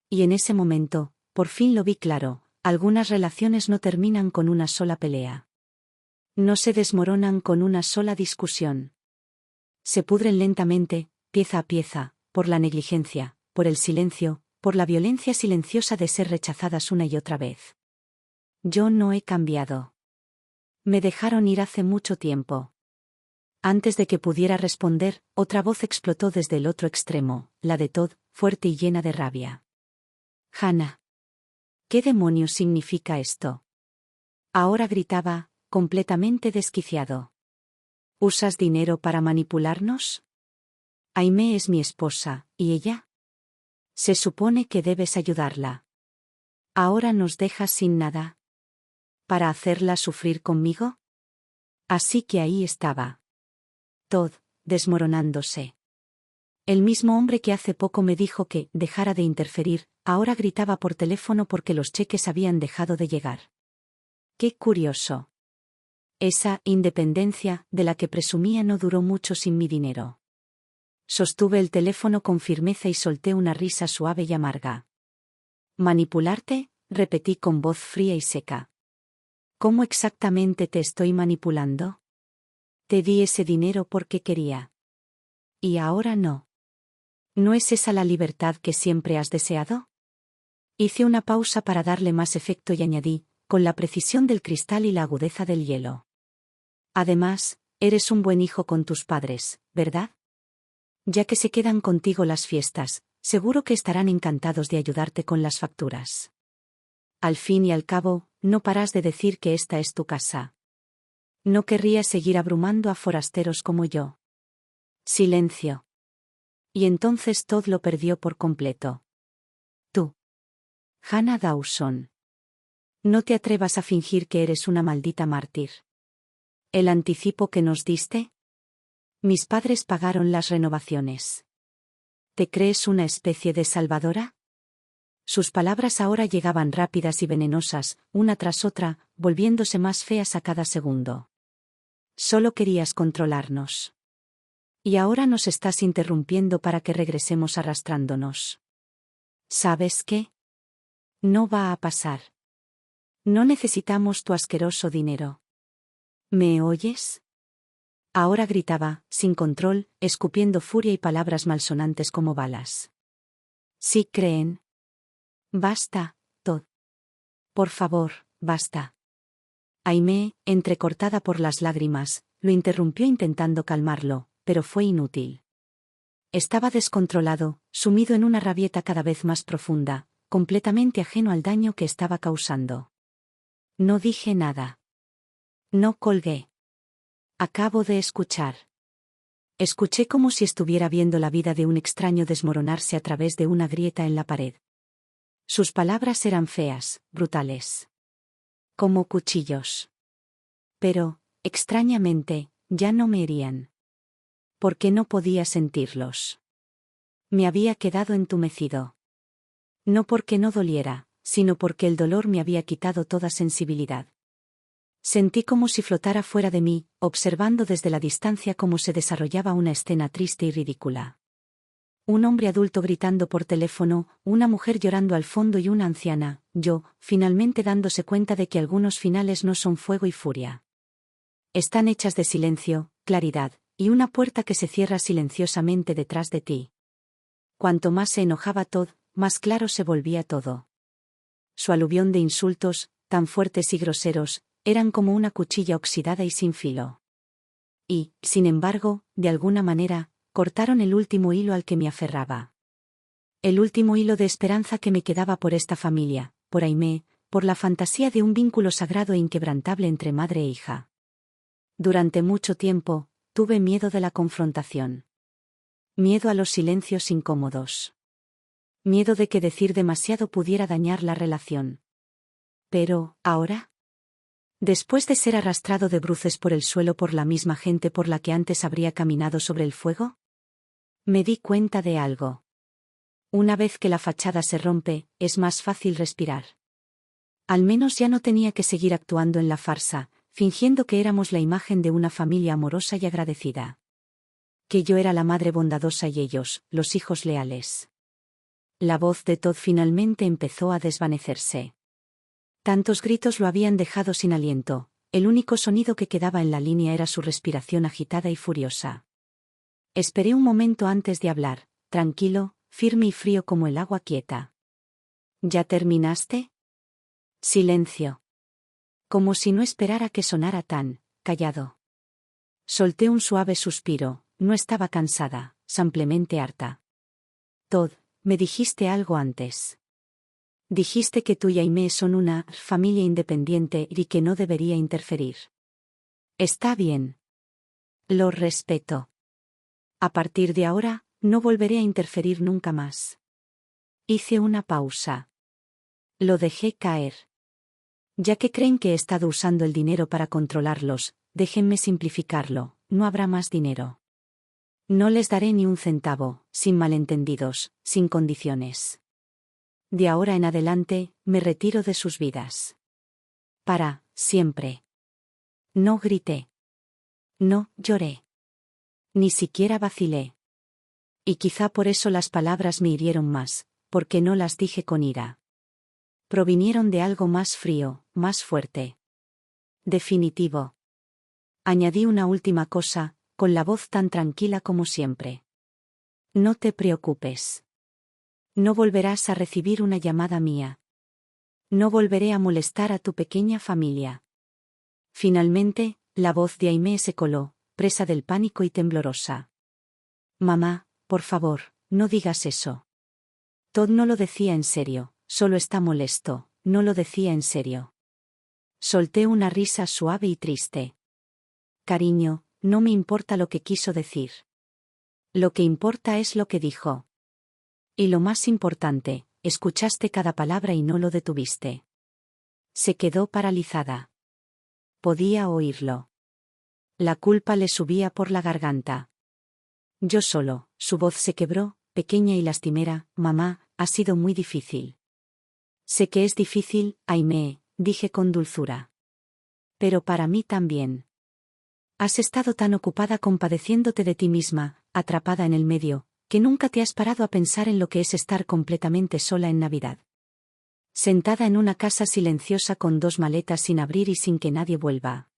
Y en ese momento, por fin lo vi claro, algunas relaciones no terminan con una sola pelea. No se desmoronan con una sola discusión. Se pudren lentamente, pieza a pieza, por la negligencia, por el silencio, por la violencia silenciosa de ser rechazadas una y otra vez. Yo no he cambiado. Me dejaron ir hace mucho tiempo. Antes de que pudiera responder, otra voz explotó desde el otro extremo, la de Todd, fuerte y llena de rabia. Hannah. ¿Qué demonios significa esto? Ahora gritaba, completamente desquiciado. ¿Usas dinero para manipularnos? Aimé es mi esposa, ¿y ella? Se supone que debes ayudarla. ¿Ahora nos dejas sin nada? ¿Para hacerla sufrir conmigo? Así que ahí estaba. Todd, desmoronándose. El mismo hombre que hace poco me dijo que dejara de interferir, ahora gritaba por teléfono porque los cheques habían dejado de llegar. Qué curioso. Esa independencia de la que presumía no duró mucho sin mi dinero. Sostuve el teléfono con firmeza y solté una risa suave y amarga. ¿Manipularte? Repetí con voz fría y seca. ¿Cómo exactamente te estoy manipulando? Te di ese dinero porque quería. Y ahora no. ¿No es esa la libertad que siempre has deseado? Hice una pausa para darle más efecto y añadí, con la precisión del cristal y la agudeza del hielo. Además, eres un buen hijo con tus padres, ¿verdad? Ya que se quedan contigo las fiestas, seguro que estarán encantados de ayudarte con las facturas. Al fin y al cabo, no paras de decir que esta es tu casa. No querrías seguir abrumando a forasteros como yo. Silencio. Y entonces Todd lo perdió por completo. Tú. Hannah Dawson. No te atrevas a fingir que eres una maldita mártir. ¿El anticipo que nos diste? Mis padres pagaron las renovaciones. ¿Te crees una especie de salvadora? Sus palabras ahora llegaban rápidas y venenosas, una tras otra, volviéndose más feas a cada segundo. Solo querías controlarnos. Y ahora nos estás interrumpiendo para que regresemos arrastrándonos. ¿Sabes qué? No va a pasar. No necesitamos tu asqueroso dinero. ¿Me oyes? Ahora gritaba, sin control, escupiendo furia y palabras malsonantes como balas. ¿Sí creen? Basta, Todd. Por favor, basta. Aimee, entrecortada por las lágrimas, lo interrumpió intentando calmarlo, pero fue inútil. Estaba descontrolado, sumido en una rabieta cada vez más profunda, completamente ajeno al daño que estaba causando. No dije nada. No colgué. Acabo de escuchar. Escuché como si estuviera viendo la vida de un extraño desmoronarse a través de una grieta en la pared. Sus palabras eran feas, brutales. Como cuchillos. Pero, extrañamente, ya no me herían. Porque no podía sentirlos. Me había quedado entumecido. No porque no doliera, sino porque el dolor me había quitado toda sensibilidad. Sentí como si flotara fuera de mí, observando desde la distancia cómo se desarrollaba una escena triste y ridícula. Un hombre adulto gritando por teléfono, una mujer llorando al fondo y una anciana, yo, finalmente dándose cuenta de que algunos finales no son fuego y furia. Están hechas de silencio, claridad, y una puerta que se cierra silenciosamente detrás de ti. Cuanto más se enojaba Todd, más claro se volvía todo. Su aluvión de insultos, tan fuertes y groseros, eran como una cuchilla oxidada y sin filo. Y, sin embargo, de alguna manera, cortaron el último hilo al que me aferraba. El último hilo de esperanza que me quedaba por esta familia, por Aimee, por la fantasía de un vínculo sagrado e inquebrantable entre madre e hija. Durante mucho tiempo, tuve miedo de la confrontación. Miedo a los silencios incómodos. Miedo de que decir demasiado pudiera dañar la relación. Pero, ¿ahora? Después de ser arrastrado de bruces por el suelo por la misma gente por la que antes habría caminado sobre el fuego, me di cuenta de algo. Una vez que la fachada se rompe, es más fácil respirar. Al menos ya no tenía que seguir actuando en la farsa, fingiendo que éramos la imagen de una familia amorosa y agradecida. Que yo era la madre bondadosa y ellos, los hijos leales. La voz de Todd finalmente empezó a desvanecerse. Tantos gritos lo habían dejado sin aliento, el único sonido que quedaba en la línea era su respiración agitada y furiosa. Esperé un momento antes de hablar, tranquilo, firme y frío como el agua quieta. ¿Ya terminaste? Silencio. Como si no esperara que sonara tan, callado. Solté un suave suspiro, no estaba cansada, simplemente harta. Todd, me dijiste algo antes. Dijiste que tú y Aimee son una familia independiente y que no debería interferir. Está bien. Lo respeto. A partir de ahora, no volveré a interferir nunca más. Hice una pausa. Lo dejé caer. Ya que creen que he estado usando el dinero para controlarlos, déjenme simplificarlo, no habrá más dinero. No les daré ni un centavo, sin malentendidos, sin condiciones. De ahora en adelante, me retiro de sus vidas. Para, siempre. No grité. No lloré. Ni siquiera vacilé. Y quizá por eso las palabras me hirieron más, porque no las dije con ira. Provinieron de algo más frío, más fuerte. Definitivo. Añadí una última cosa, con la voz tan tranquila como siempre. No te preocupes. No volverás a recibir una llamada mía. No volveré a molestar a tu pequeña familia. Finalmente, la voz de Aimee se coló, presa del pánico y temblorosa. Mamá, por favor, no digas eso. Todd no lo decía en serio, solo está molesto, no lo decía en serio. Solté una risa suave y triste. Cariño, no me importa lo que quiso decir. Lo que importa es lo que dijo. Y lo más importante, escuchaste cada palabra y no lo detuviste. Se quedó paralizada. Podía oírlo. La culpa le subía por la garganta. Yo solo. Su voz se quebró, pequeña y lastimera. Mamá, ha sido muy difícil. Sé que es difícil, Aimee, dije con dulzura. Pero para mí también. Has estado tan ocupada compadeciéndote de ti misma, atrapada en el medio, que nunca te has parado a pensar en lo que es estar completamente sola en Navidad. Sentada en una casa silenciosa con 2 maletas sin abrir y sin que nadie vuelva.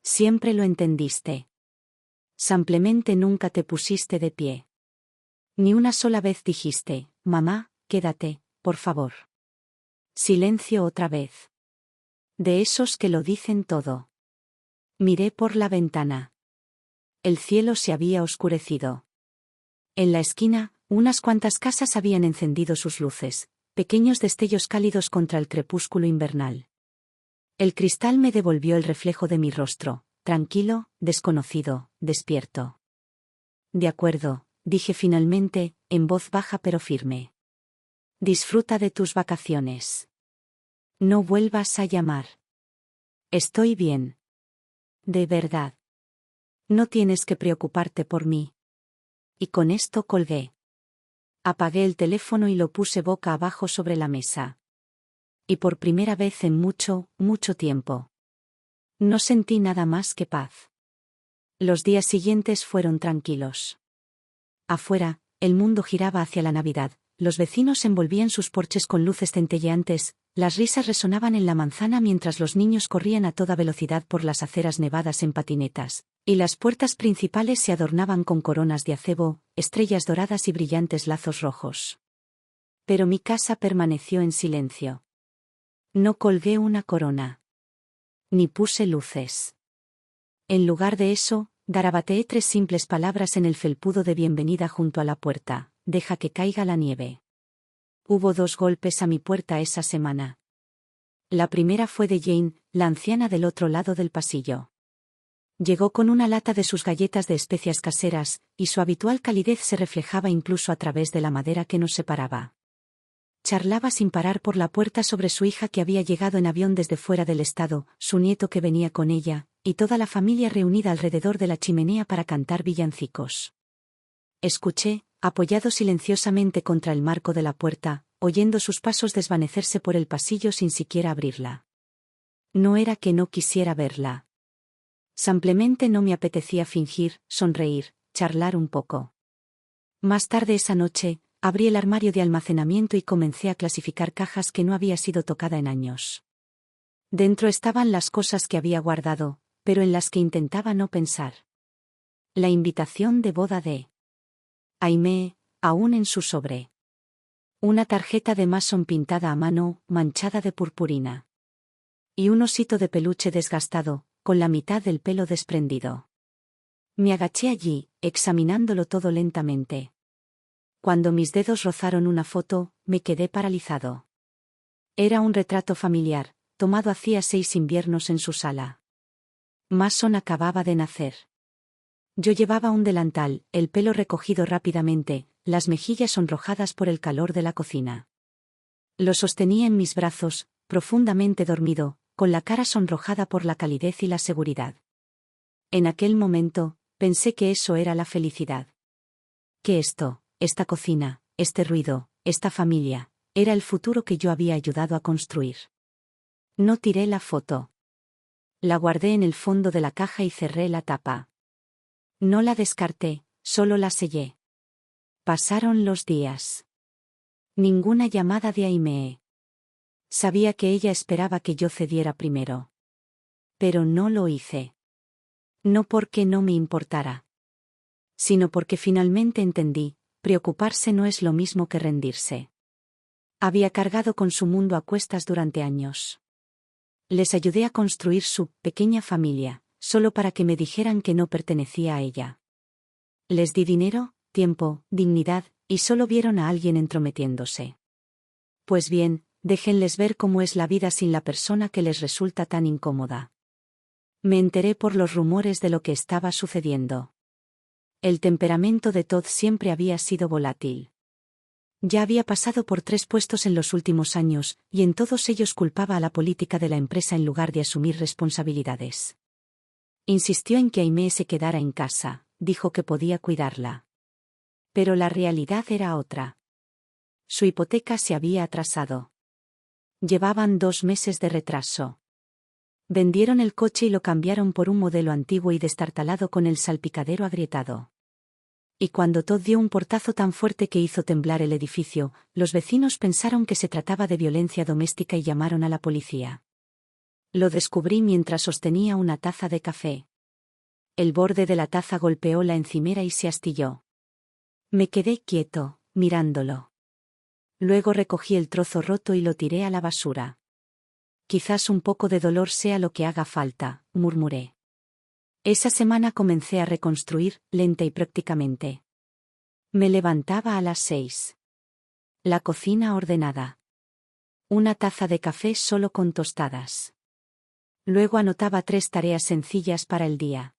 Siempre lo entendiste. Simplemente nunca te pusiste de pie. Ni una sola vez dijiste, mamá, quédate, por favor. Silencio otra vez. De esos que lo dicen todo. Miré por la ventana. El cielo se había oscurecido. En la esquina, unas cuantas casas habían encendido sus luces, pequeños destellos cálidos contra el crepúsculo invernal. El cristal me devolvió el reflejo de mi rostro, tranquilo, desconocido, despierto. De acuerdo, dije finalmente, en voz baja pero firme. Disfruta de tus vacaciones. No vuelvas a llamar. Estoy bien. De verdad. No tienes que preocuparte por mí. Y con esto colgué. Apagué el teléfono y lo puse boca abajo sobre la mesa. Y por primera vez en mucho, mucho tiempo. No sentí nada más que paz. Los días siguientes fueron tranquilos. Afuera, el mundo giraba hacia la Navidad, los vecinos envolvían sus porches con luces centelleantes, las risas resonaban en la manzana mientras los niños corrían a toda velocidad por las aceras nevadas en patinetas, y las puertas principales se adornaban con coronas de acebo, estrellas doradas y brillantes lazos rojos. Pero mi casa permaneció en silencio. No colgué una corona. Ni puse luces. En lugar de eso, garabateé 3 simples palabras en el felpudo de bienvenida junto a la puerta: deja que caiga la nieve. Hubo 2 golpes a mi puerta esa semana. La primera fue de Jane, la anciana del otro lado del pasillo. Llegó con una lata de sus galletas de especias caseras, y su habitual calidez se reflejaba incluso a través de la madera que nos separaba. Charlaba sin parar por la puerta sobre su hija que había llegado en avión desde fuera del estado, su nieto que venía con ella, y toda la familia reunida alrededor de la chimenea para cantar villancicos. Escuché, apoyado silenciosamente contra el marco de la puerta, oyendo sus pasos desvanecerse por el pasillo sin siquiera abrirla. No era que no quisiera verla. Simplemente no me apetecía fingir, sonreír, charlar un poco. Más tarde esa noche, abrí el armario de almacenamiento y comencé a clasificar cajas que no había sido tocada en años. Dentro estaban las cosas que había guardado, pero en las que intentaba no pensar. La invitación de boda de Aimee, aún en su sobre. Una tarjeta de Mason pintada a mano, manchada de purpurina. Y un osito de peluche desgastado, con la mitad del pelo desprendido. Me agaché allí, examinándolo todo lentamente. Cuando mis dedos rozaron una foto, me quedé paralizado. Era un retrato familiar, tomado hacía 6 inviernos en su sala. Mason acababa de nacer. Yo llevaba un delantal, el pelo recogido rápidamente, las mejillas sonrojadas por el calor de la cocina. Lo sostenía en mis brazos, profundamente dormido, con la cara sonrojada por la calidez y la seguridad. En aquel momento, pensé que eso era la felicidad. Que esto, esta cocina, este ruido, esta familia, era el futuro que yo había ayudado a construir. No tiré la foto. La guardé en el fondo de la caja y cerré la tapa. No la descarté, solo la sellé. Pasaron los días. Ninguna llamada de Aimee. Sabía que ella esperaba que yo cediera primero. Pero no lo hice. No porque no me importara. Sino porque finalmente entendí, preocuparse no es lo mismo que rendirse. Había cargado con su mundo a cuestas durante años. Les ayudé a construir su pequeña familia, solo para que me dijeran que no pertenecía a ella. Les di dinero, tiempo, dignidad, y solo vieron a alguien entrometiéndose. Pues bien, déjenles ver cómo es la vida sin la persona que les resulta tan incómoda. Me enteré por los rumores de lo que estaba sucediendo. El temperamento de Todd siempre había sido volátil. Ya había pasado por 3 puestos en los últimos años, y en todos ellos culpaba a la política de la empresa en lugar de asumir responsabilidades. Insistió en que Aimee se quedara en casa, dijo que podía cuidarla. Pero la realidad era otra. Su hipoteca se había atrasado. Llevaban 2 meses de retraso. Vendieron el coche y lo cambiaron por un modelo antiguo y destartalado con el salpicadero agrietado. Y cuando Todd dio un portazo tan fuerte que hizo temblar el edificio, los vecinos pensaron que se trataba de violencia doméstica y llamaron a la policía. Lo descubrí mientras sostenía una taza de café. El borde de la taza golpeó la encimera y se astilló. Me quedé quieto, mirándolo. Luego recogí el trozo roto y lo tiré a la basura. Quizás un poco de dolor sea lo que haga falta, murmuré. Esa semana comencé a reconstruir, lenta y prácticamente. Me levantaba a las 6. La cocina ordenada. Una taza de café solo con tostadas. Luego anotaba 3 tareas sencillas para el día.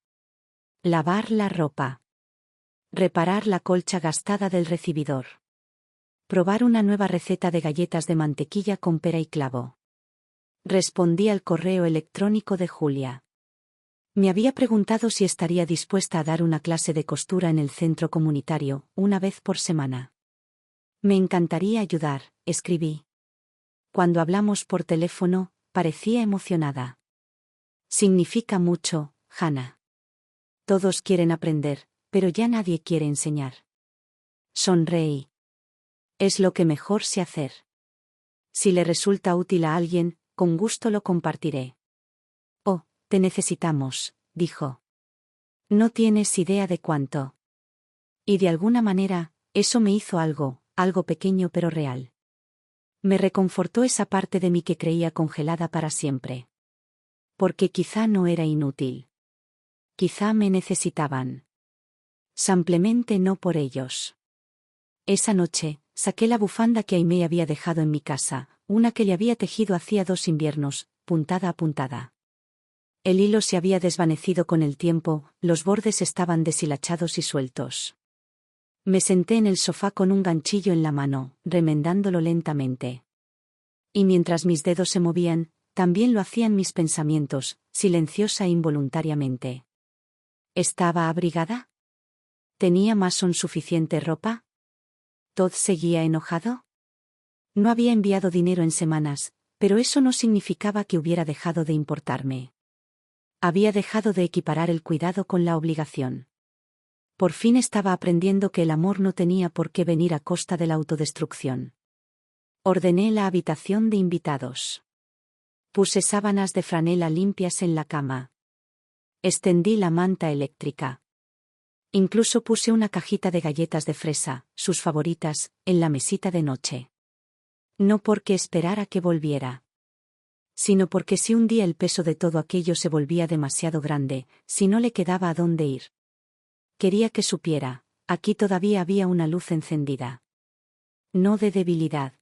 Lavar la ropa. Reparar la colcha gastada del recibidor. Probar una nueva receta de galletas de mantequilla con pera y clavo. Respondí al correo electrónico de Julia. Me había preguntado si estaría dispuesta a dar una clase de costura en el centro comunitario, una vez por semana. Me encantaría ayudar, escribí. Cuando hablamos por teléfono, parecía emocionada. Significa mucho, Hannah. Todos quieren aprender, pero ya nadie quiere enseñar. Sonreí. Es lo que mejor sé hacer. Si le resulta útil a alguien, con gusto lo compartiré. Oh, te necesitamos, dijo. No tienes idea de cuánto. Y de alguna manera, eso me hizo algo pequeño pero real. Me reconfortó esa parte de mí que creía congelada para siempre. Porque quizá no era inútil. Quizá me necesitaban. Simplemente no por ellos. Esa noche, saqué la bufanda que Aimee había dejado en mi casa, una que le había tejido hacía 2 inviernos, puntada a puntada. El hilo se había desvanecido con el tiempo, los bordes estaban deshilachados y sueltos. Me senté en el sofá con un ganchillo en la mano, remendándolo lentamente. Y mientras mis dedos se movían, también lo hacían mis pensamientos, silenciosa e involuntariamente. ¿Estaba abrigada? ¿Tenía Mason suficiente ropa? ¿Todd seguía enojado? No había enviado dinero en semanas, pero eso no significaba que hubiera dejado de importarme. Había dejado de equiparar el cuidado con la obligación. Por fin estaba aprendiendo que el amor no tenía por qué venir a costa de la autodestrucción. Ordené la habitación de invitados. Puse sábanas de franela limpias en la cama. Extendí la manta eléctrica. Incluso puse una cajita de galletas de fresa, sus favoritas, en la mesita de noche. No porque esperara que volviera. Sino porque si un día el peso de todo aquello se volvía demasiado grande, si no le quedaba a dónde ir. Quería que supiera, aquí todavía había una luz encendida. No de debilidad.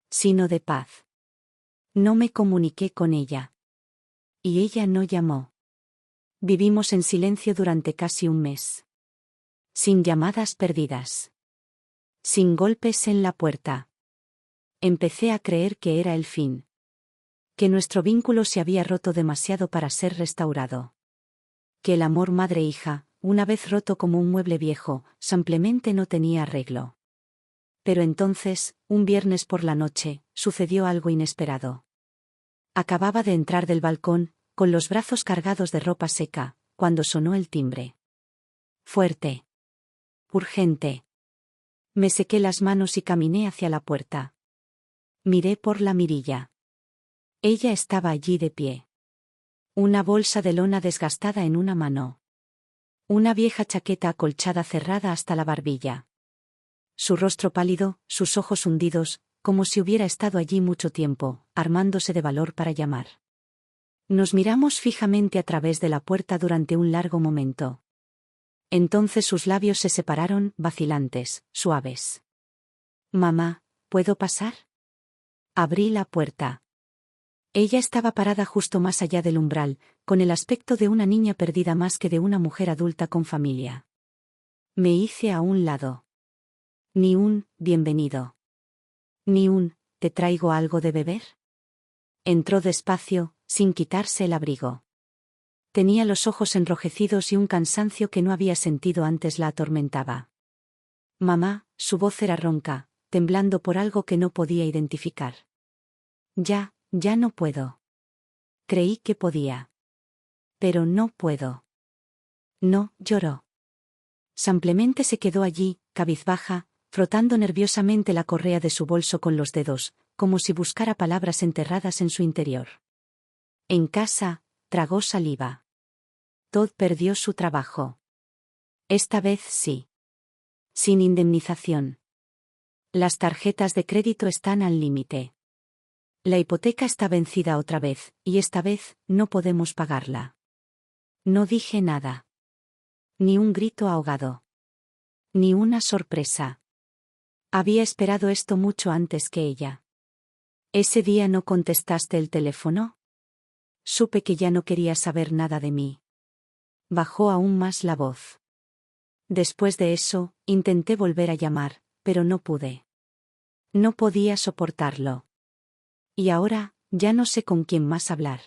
Sino de paz. No me comuniqué con ella. Y ella no llamó. Vivimos en silencio durante casi un mes. Sin llamadas perdidas. Sin golpes en la puerta. Empecé a creer que era el fin. Que nuestro vínculo se había roto demasiado para ser restaurado. Que el amor madre-hija, una vez roto como un mueble viejo, simplemente no tenía arreglo. Pero entonces, un viernes por la noche, sucedió algo inesperado. Acababa de entrar del balcón, con los brazos cargados de ropa seca, cuando sonó el timbre. Fuerte. Urgente. Me sequé las manos y caminé hacia la puerta. Miré por la mirilla. Ella estaba allí de pie. Una bolsa de lona desgastada en una mano. Una vieja chaqueta acolchada cerrada hasta la barbilla. Su rostro pálido, sus ojos hundidos, como si hubiera estado allí mucho tiempo, armándose de valor para llamar. Nos miramos fijamente a través de la puerta durante un largo momento. Entonces sus labios se separaron, vacilantes, suaves. «Mamá, ¿puedo pasar?» Abrí la puerta. Ella estaba parada justo más allá del umbral, con el aspecto de una niña perdida más que de una mujer adulta con familia. Me hice a un lado. Ni un «bienvenido». Ni un «¿te traigo algo de beber?» Entró despacio, sin quitarse el abrigo. Tenía los ojos enrojecidos y un cansancio que no había sentido antes la atormentaba. Mamá, su voz era ronca, temblando por algo que no podía identificar. Ya no puedo. Creí que podía. Pero no puedo. No, lloró. Simplemente se quedó allí, cabizbaja, frotando nerviosamente la correa de su bolso con los dedos, como si buscara palabras enterradas en su interior. En casa, tragó saliva. Todd perdió su trabajo. Esta vez sí. Sin indemnización. Las tarjetas de crédito están al límite. La hipoteca está vencida otra vez, y esta vez, no podemos pagarla. No dije nada. Ni un grito ahogado. Ni una sorpresa. Había esperado esto mucho antes que ella. ¿Ese día no contestaste el teléfono? Supe que ya no quería saber nada de mí. Bajó aún más la voz. Después de eso, intenté volver a llamar, pero no pude. No podía soportarlo. Y ahora, ya no sé con quién más hablar.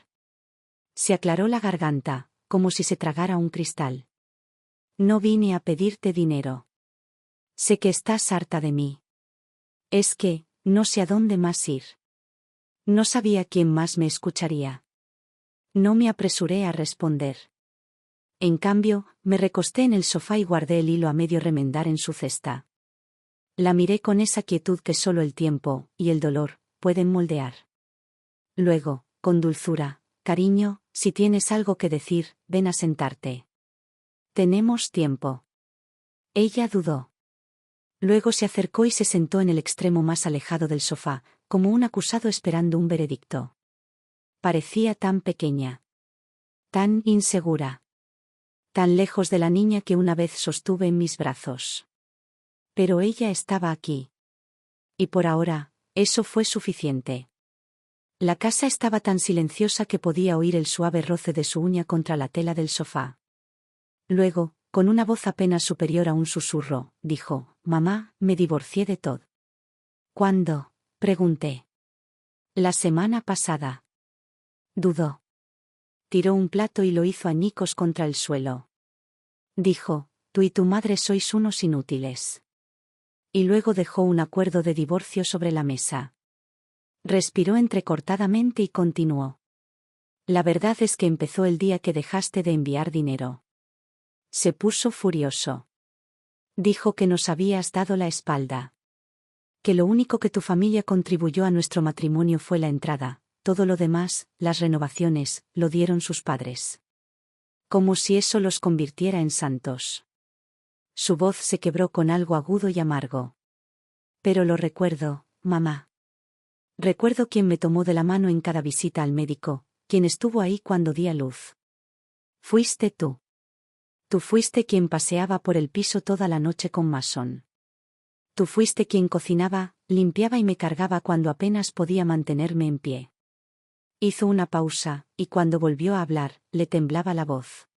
Se aclaró la garganta, como si se tragara un cristal. No vine a pedirte dinero. Sé que estás harta de mí. Es que, no sé a dónde más ir. No sabía quién más me escucharía. No me apresuré a responder. En cambio, me recosté en el sofá y guardé el hilo a medio remendar en su cesta. La miré con esa quietud que solo el tiempo, y el dolor, pueden moldear. Luego, con dulzura, cariño, si tienes algo que decir, ven a sentarte. Tenemos tiempo. Ella dudó. Luego se acercó y se sentó en el extremo más alejado del sofá, como un acusado esperando un veredicto. Parecía tan pequeña. Tan insegura. Tan lejos de la niña que una vez sostuve en mis brazos. Pero ella estaba aquí. Y por ahora, eso fue suficiente. La casa estaba tan silenciosa que podía oír el suave roce de su uña contra la tela del sofá. Luego, con una voz apenas superior a un susurro, dijo: «Mamá, me divorcié de Todd». «¿Cuándo?», pregunté. «La semana pasada». Dudó. Tiró un plato y lo hizo añicos contra el suelo. Dijo: «Tú y tu madre sois unos inútiles». Y luego dejó un acuerdo de divorcio sobre la mesa. Respiró entrecortadamente y continuó. «La verdad es que empezó el día que dejaste de enviar dinero». Se puso furioso. Dijo que nos habías dado la espalda. Que lo único que tu familia contribuyó a nuestro matrimonio fue la entrada, todo lo demás, las renovaciones, lo dieron sus padres. Como si eso los convirtiera en santos. Su voz se quebró con algo agudo y amargo. Pero lo recuerdo, mamá. Recuerdo quién me tomó de la mano en cada visita al médico, quien estuvo ahí cuando di a luz. Fuiste tú. Tú fuiste quien paseaba por el piso toda la noche con Mason. Tú fuiste quien cocinaba, limpiaba y me cargaba cuando apenas podía mantenerme en pie. Hizo una pausa, y cuando volvió a hablar, le temblaba la voz.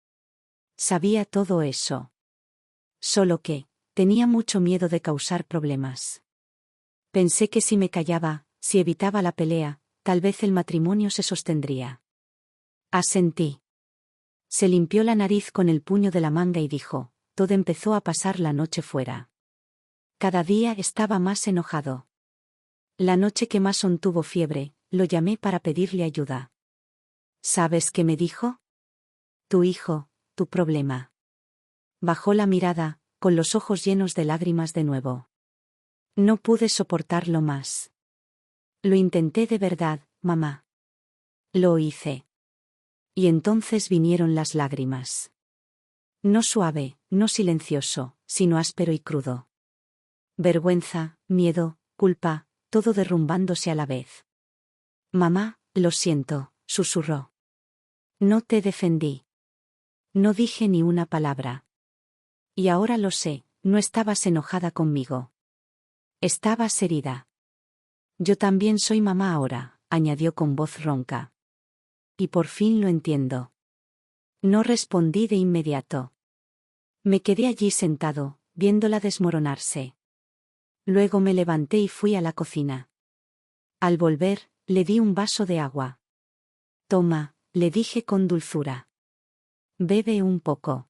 Sabía todo eso. Solo que, tenía mucho miedo de causar problemas. Pensé que si me callaba, si evitaba la pelea, tal vez el matrimonio se sostendría. Asentí. Se limpió la nariz con el puño de la manga y dijo: «Todo empezó a pasar la noche fuera». Cada día estaba más enojado. La noche que Mason tuvo fiebre, lo llamé para pedirle ayuda. ¿Sabes qué me dijo? Tu hijo, tu problema. Bajó la mirada, con los ojos llenos de lágrimas de nuevo. No pude soportarlo más. Lo intenté de verdad, mamá. Lo hice. Y entonces vinieron las lágrimas. No suave, no silencioso, sino áspero y crudo. Vergüenza, miedo, culpa, todo derrumbándose a la vez. Mamá, lo siento, susurró. No te defendí. No dije ni una palabra. Y ahora lo sé, no estabas enojada conmigo. Estabas herida. Yo también soy mamá ahora, añadió con voz ronca. Y por fin lo entiendo. No respondí de inmediato. Me quedé allí sentado, viéndola desmoronarse. Luego me levanté y fui a la cocina. Al volver, le di un vaso de agua. Toma, le dije con dulzura. Bebe un poco.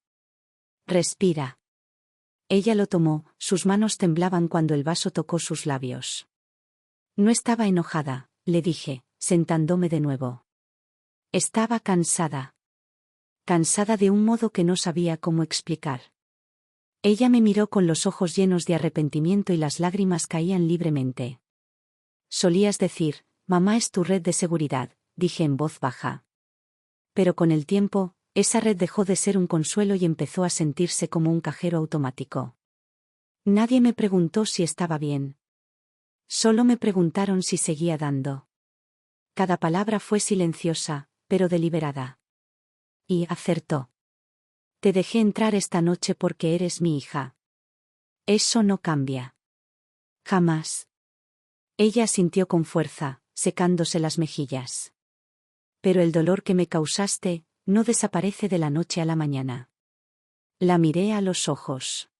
Respira. Ella lo tomó, sus manos temblaban cuando el vaso tocó sus labios. No estaba enojada, le dije, sentándome de nuevo. Estaba cansada. Cansada de un modo que no sabía cómo explicar. Ella me miró con los ojos llenos de arrepentimiento y las lágrimas caían libremente. Solías decir, mamá es tu red de seguridad, dije en voz baja. Pero con el tiempo, esa red dejó de ser un consuelo y empezó a sentirse como un cajero automático. Nadie me preguntó si estaba bien. Solo me preguntaron si seguía dando. Cada palabra fue silenciosa, pero deliberada. Y acertó. Te dejé entrar esta noche porque eres mi hija. Eso no cambia. Jamás. Ella asintió con fuerza, secándose las mejillas. Pero el dolor que me causaste, no desaparece de la noche a la mañana. La miré a los ojos.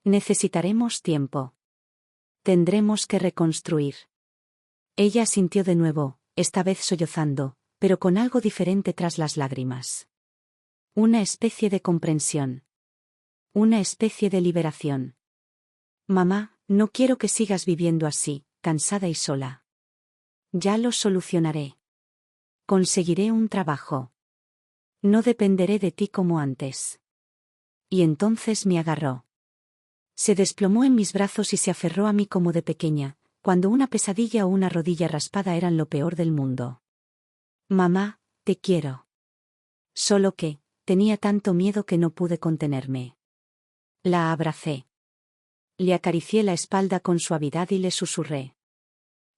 Necesitaremos tiempo. Tendremos que reconstruir. Ella asintió de nuevo, esta vez sollozando, pero con algo diferente tras las lágrimas. Una especie de comprensión. Una especie de liberación. Mamá, no quiero que sigas viviendo así, cansada y sola. Ya lo solucionaré. Conseguiré un trabajo. No dependeré de ti como antes. Y entonces me agarró. Se desplomó en mis brazos y se aferró a mí como de pequeña, cuando una pesadilla o una rodilla raspada eran lo peor del mundo. Mamá, te quiero. Solo que, tenía tanto miedo que no pude contenerme. La abracé. Le acaricié la espalda con suavidad y le susurré.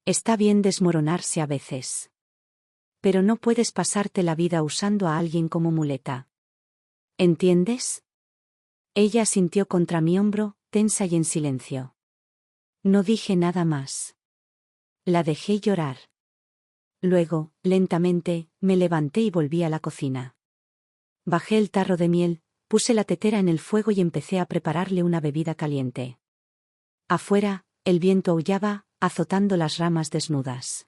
Está bien desmoronarse a veces. Pero no puedes pasarte la vida usando a alguien como muleta. ¿Entiendes? Ella asintió contra mi hombro, tensa y en silencio. No dije nada más. La dejé llorar. Luego, lentamente, me levanté y volví a la cocina. Bajé el tarro de miel, puse la tetera en el fuego y empecé a prepararle una bebida caliente. Afuera, el viento aullaba, azotando las ramas desnudas.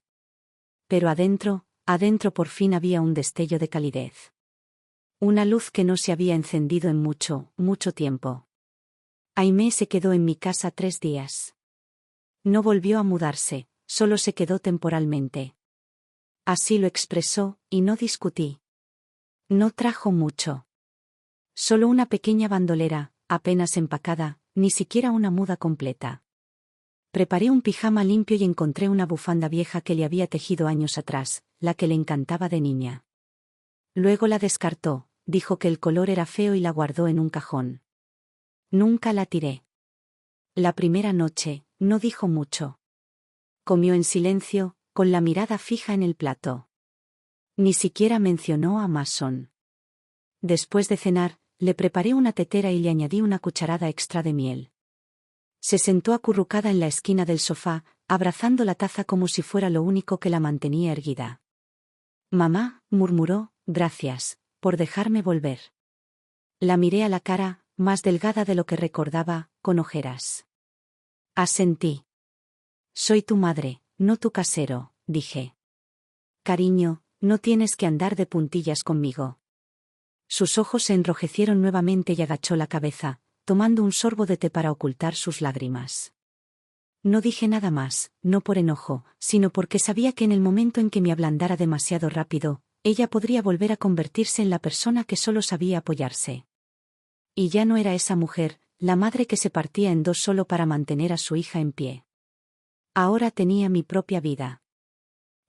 Pero adentro por fin había un destello de calidez. Una luz que no se había encendido en mucho, mucho tiempo. Aimé se quedó en mi casa 3 días. No volvió a mudarse, solo se quedó temporalmente. Así lo expresó, y no discutí. No trajo mucho. Solo una pequeña bandolera, apenas empacada, ni siquiera una muda completa. Preparé un pijama limpio y encontré una bufanda vieja que le había tejido años atrás, la que le encantaba de niña. Luego la descartó, dijo que el color era feo y la guardó en un cajón. Nunca la tiré. La primera noche, no dijo mucho. Comió en silencio, con la mirada fija en el plato. Ni siquiera mencionó a Mason. Después de cenar, le preparé una tetera y le añadí una cucharada extra de miel. Se sentó acurrucada en la esquina del sofá, abrazando la taza como si fuera lo único que la mantenía erguida. Mamá, murmuró, gracias, por dejarme volver. La miré a la cara, más delgada de lo que recordaba, con ojeras. Asentí. Soy tu madre, no tu casero, dije. Cariño, no tienes que andar de puntillas conmigo. Sus ojos se enrojecieron nuevamente y agachó la cabeza, tomando un sorbo de té para ocultar sus lágrimas. No dije nada más, no por enojo, sino porque sabía que en el momento en que me ablandara demasiado rápido, ella podría volver a convertirse en la persona que solo sabía apoyarse. Y ya no era esa mujer, la madre que se partía en dos solo para mantener a su hija en pie. Ahora tenía mi propia vida.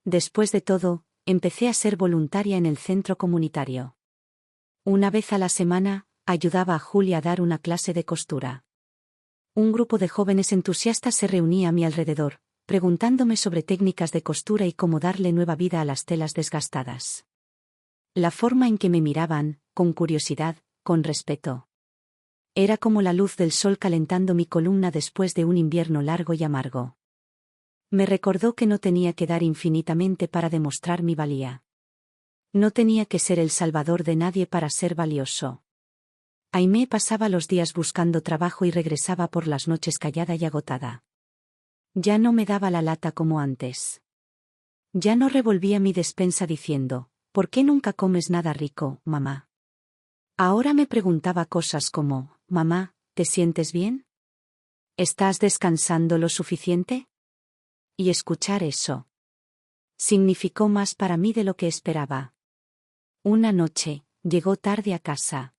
Después de todo, empecé a ser voluntaria en el centro comunitario. Una vez a la semana, ayudaba a Julia a dar una clase de costura. Un grupo de jóvenes entusiastas se reunía a mi alrededor, preguntándome sobre técnicas de costura y cómo darle nueva vida a las telas desgastadas. La forma en que me miraban, con curiosidad, con respeto. Era como la luz del sol calentando mi columna después de un invierno largo y amargo. Me recordó que no tenía que dar infinitamente para demostrar mi valía. No tenía que ser el salvador de nadie para ser valioso. Aimé pasaba los días buscando trabajo y regresaba por las noches callada y agotada. Ya no me daba la lata como antes. Ya no revolvía mi despensa diciendo, ¿por qué nunca comes nada rico, mamá? Ahora me preguntaba cosas como, mamá, ¿te sientes bien? ¿Estás descansando lo suficiente? Y escuchar eso significó más para mí de lo que esperaba. Una noche, llegó tarde a casa.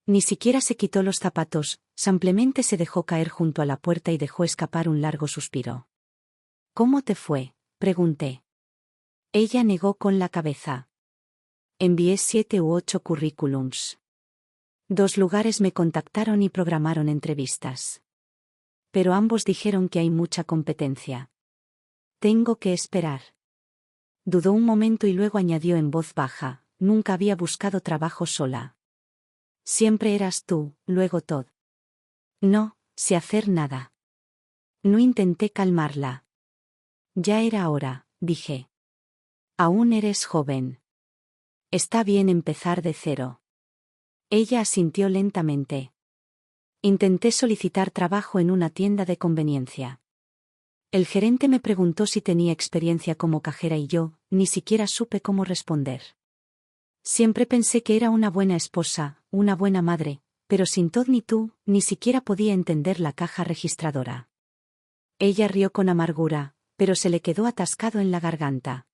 Ni siquiera se quitó los zapatos, simplemente se dejó caer junto a la puerta y dejó escapar un largo suspiro. ¿Cómo te fue?, pregunté. Ella negó con la cabeza. Envié 7 u 8 currículums. 2 lugares me contactaron y programaron entrevistas. Pero ambos dijeron que hay mucha competencia. Tengo que esperar. Dudó un momento y luego añadió en voz baja, nunca había buscado trabajo sola. Siempre eras tú, luego Todd. No, sé hacer nada. No intenté calmarla. Ya era hora, dije. Aún eres joven. Está bien empezar de cero. Ella asintió lentamente. Intenté solicitar trabajo en una tienda de conveniencia. El gerente me preguntó si tenía experiencia como cajera y yo, ni siquiera supe cómo responder. Siempre pensé que era una buena esposa, una buena madre, pero sin Todd ni tú, ni siquiera podía entender la caja registradora. Ella rió con amargura, pero se le quedó atascado en la garganta.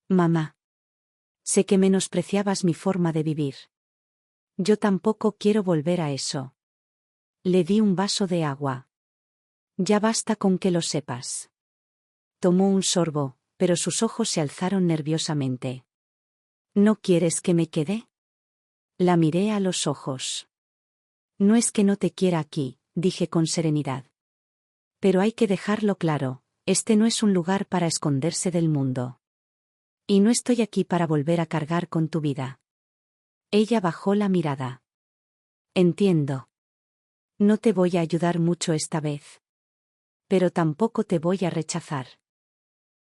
Mamá. Sé que menospreciabas mi forma de vivir. Yo tampoco quiero volver a eso. Le di un vaso de agua. Ya basta con que lo sepas. Tomó un sorbo, pero sus ojos se alzaron nerviosamente. ¿No quieres que me quede? La miré a los ojos. No es que no te quiera aquí, dije con serenidad. Pero hay que dejarlo claro, este no es un lugar para esconderse del mundo. Y no estoy aquí para volver a cargar con tu vida. Ella bajó la mirada. Entiendo. No te voy a ayudar mucho esta vez. Pero tampoco te voy a rechazar.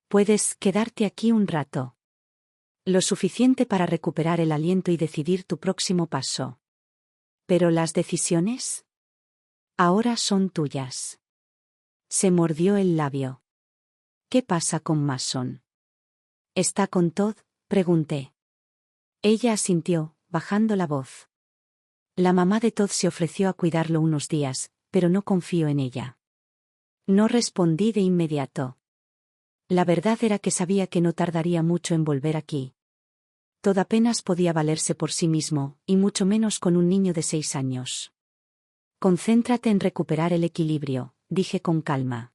Puedes quedarte aquí un rato. Lo suficiente para recuperar el aliento y decidir tu próximo paso. ¿Pero las decisiones? Ahora son tuyas. Se mordió el labio. ¿Qué pasa con Mason? ¿Está con Todd?, pregunté. Ella asintió, bajando la voz. La mamá de Todd se ofreció a cuidarlo unos días, pero no confío en ella. No respondí de inmediato. La verdad era que sabía que no tardaría mucho en volver aquí. Todd apenas podía valerse por sí mismo, y mucho menos con un niño de 6 años. Concéntrate en recuperar el equilibrio, dije con calma.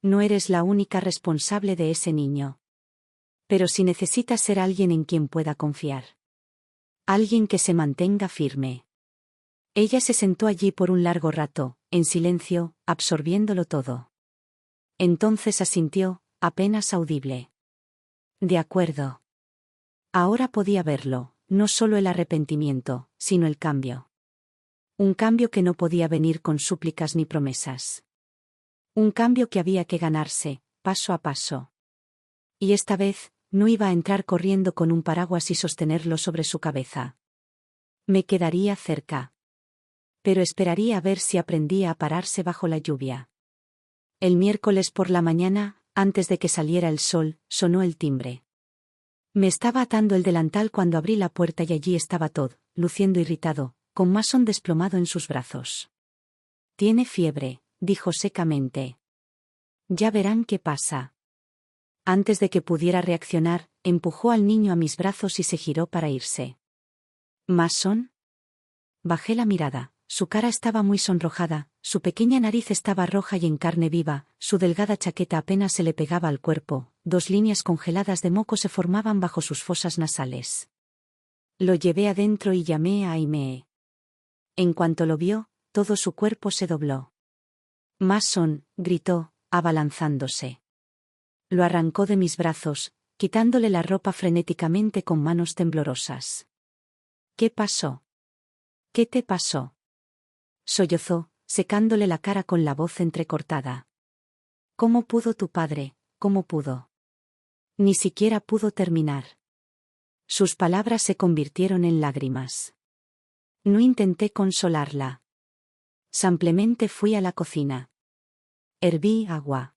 No eres la única responsable de ese niño. Pero si necesitas ser alguien en quien pueda confiar. Alguien que se mantenga firme. Ella se sentó allí por un largo rato, en silencio, absorbiéndolo todo. Entonces asintió, apenas audible. De acuerdo. Ahora podía verlo, no solo el arrepentimiento, sino el cambio. Un cambio que no podía venir con súplicas ni promesas. Un cambio que había que ganarse, paso a paso. Y esta vez, no iba a entrar corriendo con un paraguas y sostenerlo sobre su cabeza. Me quedaría cerca. Pero esperaría a ver si aprendía a pararse bajo la lluvia. El miércoles por la mañana, antes de que saliera el sol, sonó el timbre. Me estaba atando el delantal cuando abrí la puerta y allí estaba Todd, luciendo irritado, con Mason desplomado en sus brazos. Tiene fiebre, dijo secamente. Ya verán qué pasa. Antes de que pudiera reaccionar, empujó al niño a mis brazos y se giró para irse. ¿Mason? Bajé la mirada. Su cara estaba muy sonrojada, su pequeña nariz estaba roja y en carne viva, su delgada chaqueta apenas se le pegaba al cuerpo, 2 líneas congeladas de moco se formaban bajo sus fosas nasales. Lo llevé adentro y llamé a Aimee. En cuanto lo vio, todo su cuerpo se dobló. Mason, gritó, abalanzándose. Lo arrancó de mis brazos, quitándole la ropa frenéticamente con manos temblorosas. ¿Qué pasó? ¿Qué te pasó? Sollozó, secándole la cara con la voz entrecortada. ¿Cómo pudo tu padre? ¿Cómo pudo? Ni siquiera pudo terminar. Sus palabras se convirtieron en lágrimas. No intenté consolarla. Simplemente fui a la cocina. Herví agua.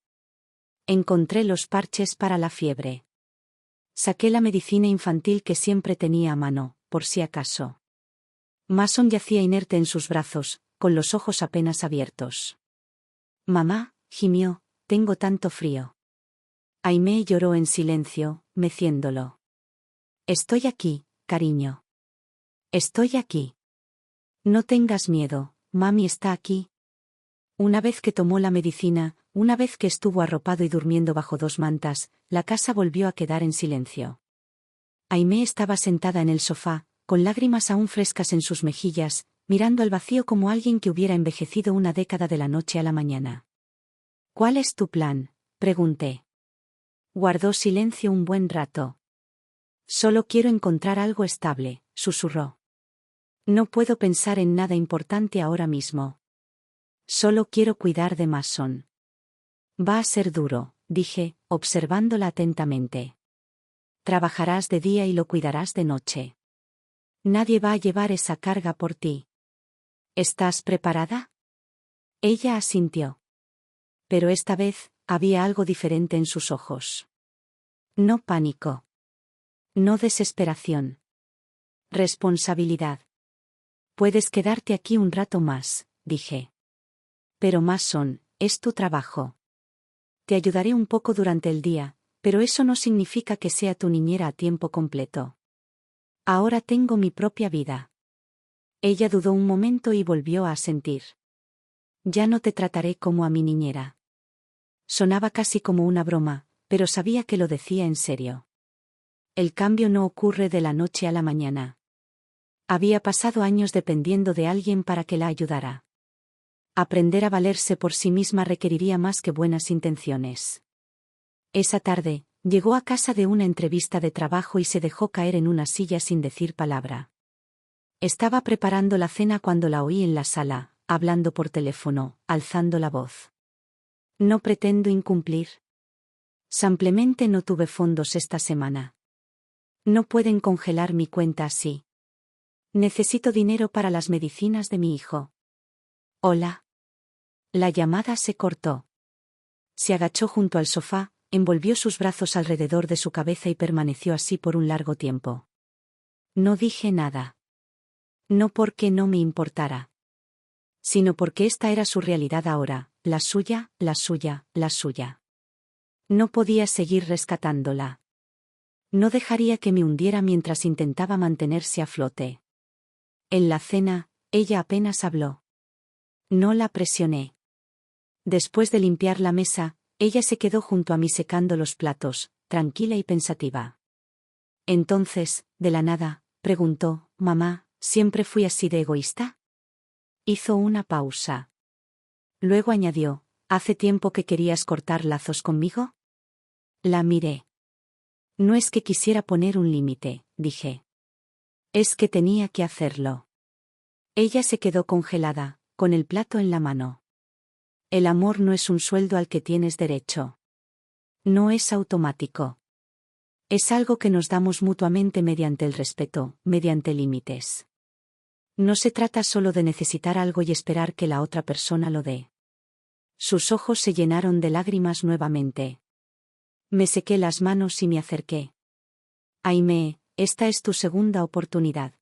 Encontré los parches para la fiebre. Saqué la medicina infantil que siempre tenía a mano, por si acaso. Mason yacía inerte en sus brazos, con los ojos apenas abiertos. Mamá, gimió, tengo tanto frío. Aimee lloró en silencio, meciéndolo. Estoy aquí, cariño. Estoy aquí. No tengas miedo, mami está aquí. Una vez que tomó la medicina, una vez que estuvo arropado y durmiendo bajo 2 mantas, la casa volvió a quedar en silencio. Aimee estaba sentada en el sofá, con lágrimas aún frescas en sus mejillas, mirando al vacío como alguien que hubiera envejecido una década de la noche a la mañana. ¿Cuál es tu plan?, pregunté. Guardó silencio un buen rato. Solo quiero encontrar algo estable, susurró. No puedo pensar en nada importante ahora mismo. Solo quiero cuidar de Mason. Va a ser duro, dije, observándola atentamente. Trabajarás de día y lo cuidarás de noche. Nadie va a llevar esa carga por ti. ¿Estás preparada? Ella asintió. Pero esta vez, había algo diferente en sus ojos. No pánico. No desesperación. Responsabilidad. Puedes quedarte aquí un rato más, dije. Pero Mason, es tu trabajo. Te ayudaré un poco durante el día, pero eso no significa que sea tu niñera a tiempo completo. Ahora tengo mi propia vida. Ella dudó un momento y volvió a asentir. Ya no te trataré como a mi niñera. Sonaba casi como una broma, pero sabía que lo decía en serio. El cambio no ocurre de la noche a la mañana. Había pasado años dependiendo de alguien para que la ayudara. Aprender a valerse por sí misma requeriría más que buenas intenciones. Esa tarde, llegó a casa de una entrevista de trabajo y se dejó caer en una silla sin decir palabra. Estaba preparando la cena cuando la oí en la sala, hablando por teléfono, alzando la voz. No pretendo incumplir. Simplemente no tuve fondos esta semana. No pueden congelar mi cuenta así. Necesito dinero para las medicinas de mi hijo. Hola. La llamada se cortó. Se agachó junto al sofá, envolvió sus brazos alrededor de su cabeza y permaneció así por un largo tiempo. No dije nada. No porque no me importara, sino porque esta era su realidad ahora, la suya, la suya, la suya. No podía seguir rescatándola. No dejaría que me hundiera mientras intentaba mantenerse a flote. En la cena, ella apenas habló. No la presioné. Después de limpiar la mesa, ella se quedó junto a mí secando los platos, tranquila y pensativa. Entonces, de la nada, preguntó, «Mamá, ¿siempre fui así de egoísta?» Hizo una pausa. Luego añadió, «¿Hace tiempo que querías cortar lazos conmigo?» La miré. No es que quisiera poner un límite, dije. Es que tenía que hacerlo. Ella se quedó congelada, con el plato en la mano. El amor no es un sueldo al que tienes derecho. No es automático. Es algo que nos damos mutuamente mediante el respeto, mediante límites. No se trata solo de necesitar algo y esperar que la otra persona lo dé. Sus ojos se llenaron de lágrimas nuevamente. Me sequé las manos y me acerqué. Aimee, esta es tu segunda oportunidad.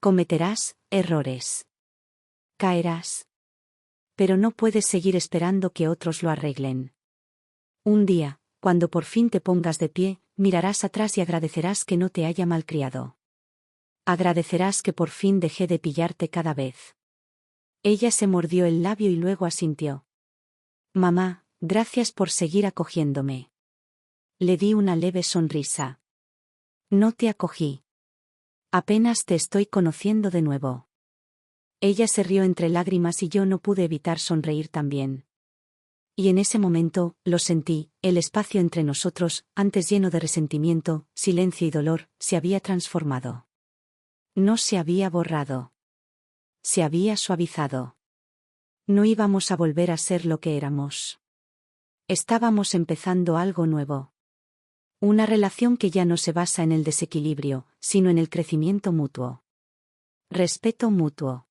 Cometerás errores. Caerás. Pero no puedes seguir esperando que otros lo arreglen. Un día, cuando por fin te pongas de pie, mirarás atrás y agradecerás que no te haya malcriado. Agradecerás que por fin dejé de pillarte cada vez. Ella se mordió el labio y luego asintió. Mamá, gracias por seguir acogiéndome. Le di una leve sonrisa. No te acogí. Apenas te estoy conociendo de nuevo. Ella se rió entre lágrimas y yo no pude evitar sonreír también. Y en ese momento, lo sentí, el espacio entre nosotros, antes lleno de resentimiento, silencio y dolor, se había transformado. No se había borrado. Se había suavizado. No íbamos a volver a ser lo que éramos. Estábamos empezando algo nuevo. Una relación que ya no se basa en el desequilibrio, sino en el crecimiento mutuo. Respeto mutuo.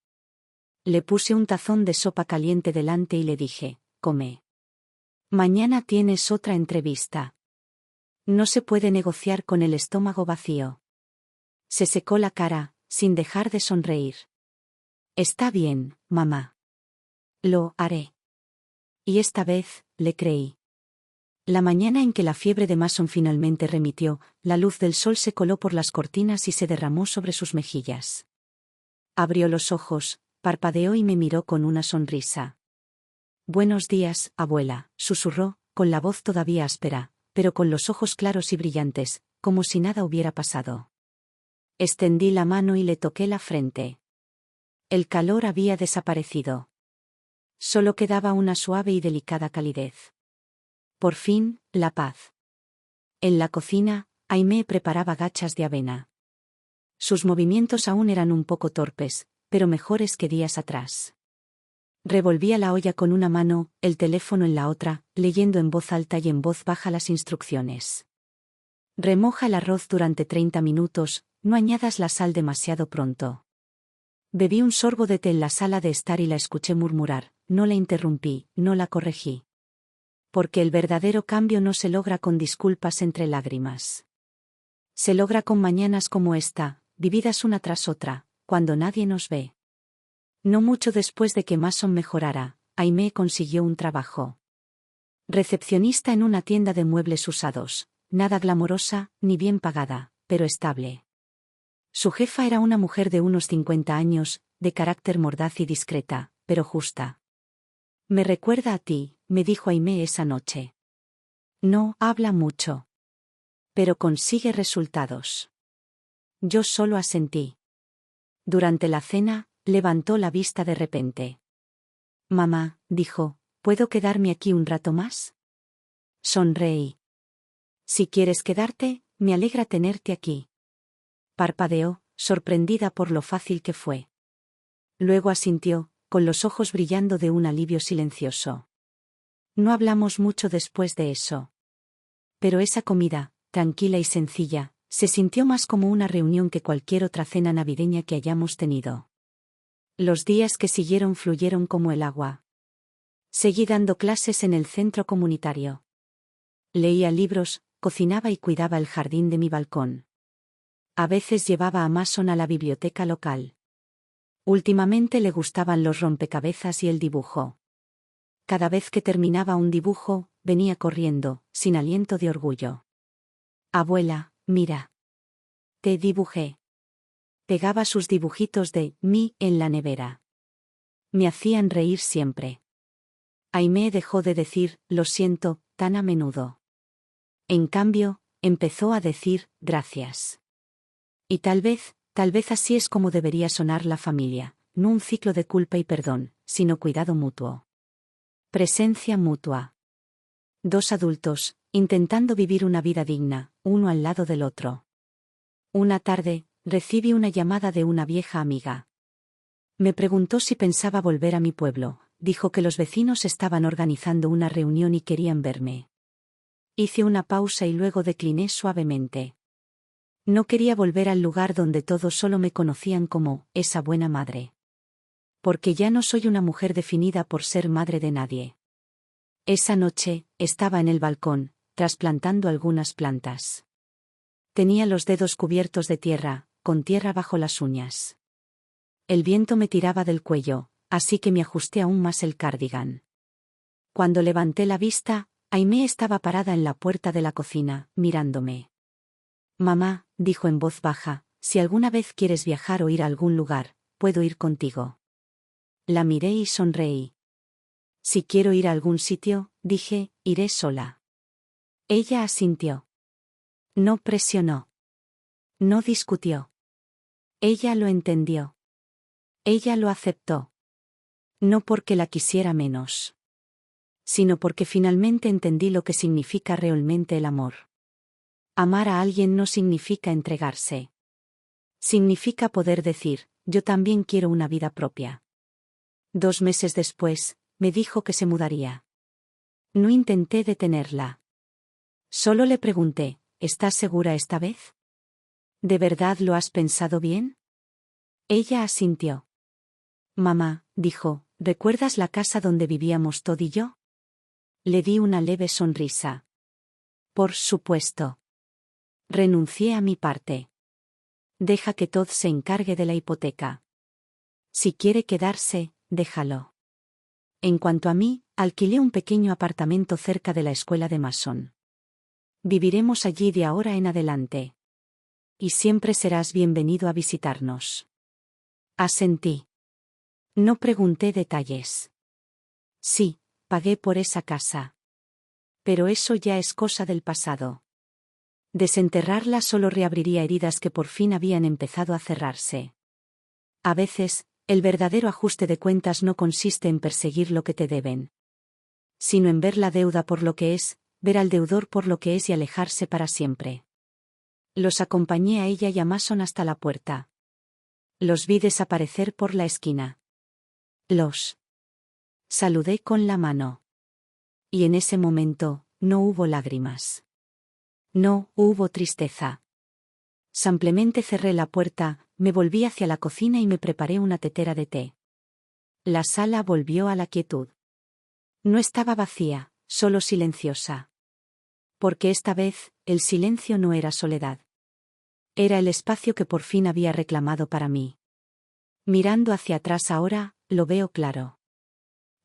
Le puse un tazón de sopa caliente delante y le dije, come. Mañana tienes otra entrevista. No se puede negociar con el estómago vacío. Se secó la cara, sin dejar de sonreír. Está bien, mamá. Lo haré. Y esta vez, le creí. La mañana en que la fiebre de Mason finalmente remitió, la luz del sol se coló por las cortinas y se derramó sobre sus mejillas. Abrió los ojos, parpadeó y me miró con una sonrisa. «Buenos días, abuela», susurró, con la voz todavía áspera, pero con los ojos claros y brillantes, como si nada hubiera pasado. Extendí la mano y le toqué la frente. El calor había desaparecido. Solo quedaba una suave y delicada calidez. Por fin, la paz. En la cocina, Aimee preparaba gachas de avena. Sus movimientos aún eran un poco torpes, pero mejores que días atrás. Revolvía la olla con una mano, el teléfono en la otra, leyendo en voz alta y en voz baja las instrucciones. Remoja el arroz durante 30 minutos, no añadas la sal demasiado pronto. Bebí un sorbo de té en la sala de estar y la escuché murmurar, no la interrumpí, no la corregí. Porque el verdadero cambio no se logra con disculpas entre lágrimas. Se logra con mañanas como esta, vividas una tras otra, cuando nadie nos ve. No mucho después de que Mason mejorara, Aimee consiguió un trabajo. Recepcionista en una tienda de muebles usados, nada glamorosa, ni bien pagada, pero estable. Su jefa era una mujer de unos 50 años, de carácter mordaz y discreta, pero justa. «Me recuerda a ti», me dijo Aimee esa noche. «No habla mucho. Pero consigue resultados». Yo solo asentí. Durante la cena, levantó la vista de repente. «Mamá», dijo, «¿puedo quedarme aquí un rato más?» Sonreí. «Si quieres quedarte, me alegra tenerte aquí». Parpadeó, sorprendida por lo fácil que fue. Luego asintió, con los ojos brillando de un alivio silencioso. No hablamos mucho después de eso. Pero esa comida, tranquila y sencilla, se sintió más como una reunión que cualquier otra cena navideña que hayamos tenido. Los días que siguieron fluyeron como el agua. Seguí dando clases en el centro comunitario. Leía libros, cocinaba y cuidaba el jardín de mi balcón. A veces llevaba a Mason a la biblioteca local. Últimamente le gustaban los rompecabezas y el dibujo. Cada vez que terminaba un dibujo, venía corriendo, sin aliento de orgullo. «Abuela, mira. Te dibujé». Pegaba sus dibujitos de mí en la nevera. Me hacían reír siempre. Aimee dejó de decir, «lo siento», tan a menudo. En cambio, empezó a decir, «gracias». Y tal vez así es como debería sonar la familia, no un ciclo de culpa y perdón, sino cuidado mutuo. Presencia mutua. Dos adultos, intentando vivir una vida digna, uno al lado del otro. Una tarde, recibí una llamada de una vieja amiga. Me preguntó si pensaba volver a mi pueblo, dijo que los vecinos estaban organizando una reunión y querían verme. Hice una pausa y luego decliné suavemente. No quería volver al lugar donde todos solo me conocían como esa buena madre. Porque ya no soy una mujer definida por ser madre de nadie. Esa noche, estaba en el balcón, trasplantando algunas plantas. Tenía los dedos cubiertos de tierra, con tierra bajo las uñas. El viento me tiraba del cuello, así que me ajusté aún más el cardigan. Cuando levanté la vista, Aimee estaba parada en la puerta de la cocina, mirándome. «Mamá», dijo en voz baja, «si alguna vez quieres viajar o ir a algún lugar, puedo ir contigo». La miré y sonreí. «Si quiero ir a algún sitio», dije, «iré sola». Ella asintió. No presionó. No discutió. Ella lo entendió. Ella lo aceptó. No porque la quisiera menos, sino porque finalmente entendí lo que significa realmente el amor. Amar a alguien no significa entregarse. Significa poder decir, yo también quiero una vida propia. 2 meses después, me dijo que se mudaría. No intenté detenerla. Solo le pregunté, ¿estás segura esta vez? ¿De verdad lo has pensado bien? Ella asintió. Mamá, dijo, ¿recuerdas la casa donde vivíamos Todd y yo? Le di una leve sonrisa. Por supuesto. Renuncié a mi parte. Deja que Todd se encargue de la hipoteca. Si quiere quedarse, déjalo. En cuanto a mí, alquilé un pequeño apartamento cerca de la escuela de Mason. Viviremos allí de ahora en adelante. Y siempre serás bienvenido a visitarnos. Asentí. No pregunté detalles. Sí, pagué por esa casa. Pero eso ya es cosa del pasado. Desenterrarla solo reabriría heridas que por fin habían empezado a cerrarse. A veces, el verdadero ajuste de cuentas no consiste en perseguir lo que te deben, sino en ver la deuda por lo que es, ver al deudor por lo que es y alejarse para siempre. Los acompañé a ella y a Mason hasta la puerta. Los vi desaparecer por la esquina. Los saludé con la mano. Y en ese momento, no hubo lágrimas. No hubo tristeza. Simplemente cerré la puerta, me volví hacia la cocina y me preparé una tetera de té. La sala volvió a la quietud. No estaba vacía, solo silenciosa. Porque esta vez, el silencio no era soledad. Era el espacio que por fin había reclamado para mí. Mirando hacia atrás ahora, lo veo claro.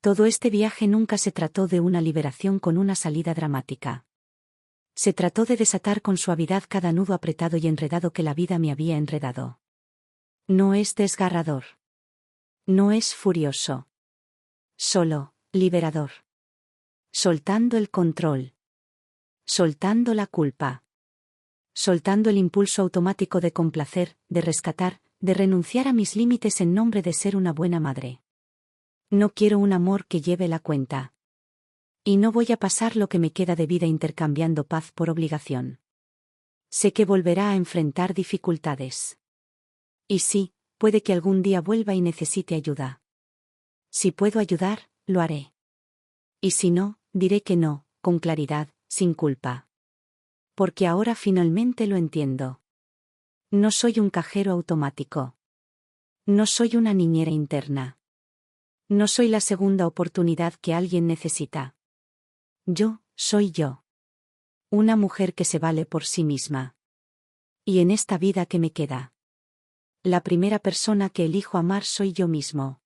Todo este viaje nunca se trató de una liberación con una salida dramática. Se trató de desatar con suavidad cada nudo apretado y enredado que la vida me había enredado. No es desgarrador. No es furioso. Solo, liberador. Soltando el control. Soltando la culpa. Soltando el impulso automático de complacer, de rescatar, de renunciar a mis límites en nombre de ser una buena madre. No quiero un amor que lleve la cuenta. Y no voy a pasar lo que me queda de vida intercambiando paz por obligación. Sé que volverá a enfrentar dificultades. Y sí, puede que algún día vuelva y necesite ayuda. Si puedo ayudar, lo haré. Y si no, diré que no, con claridad, sin culpa. Porque ahora finalmente lo entiendo. No soy un cajero automático. No soy una niñera interna. No soy la segunda oportunidad que alguien necesita. Yo, soy yo. Una mujer que se vale por sí misma. Y en esta vida que me queda, la primera persona que elijo amar soy yo mismo.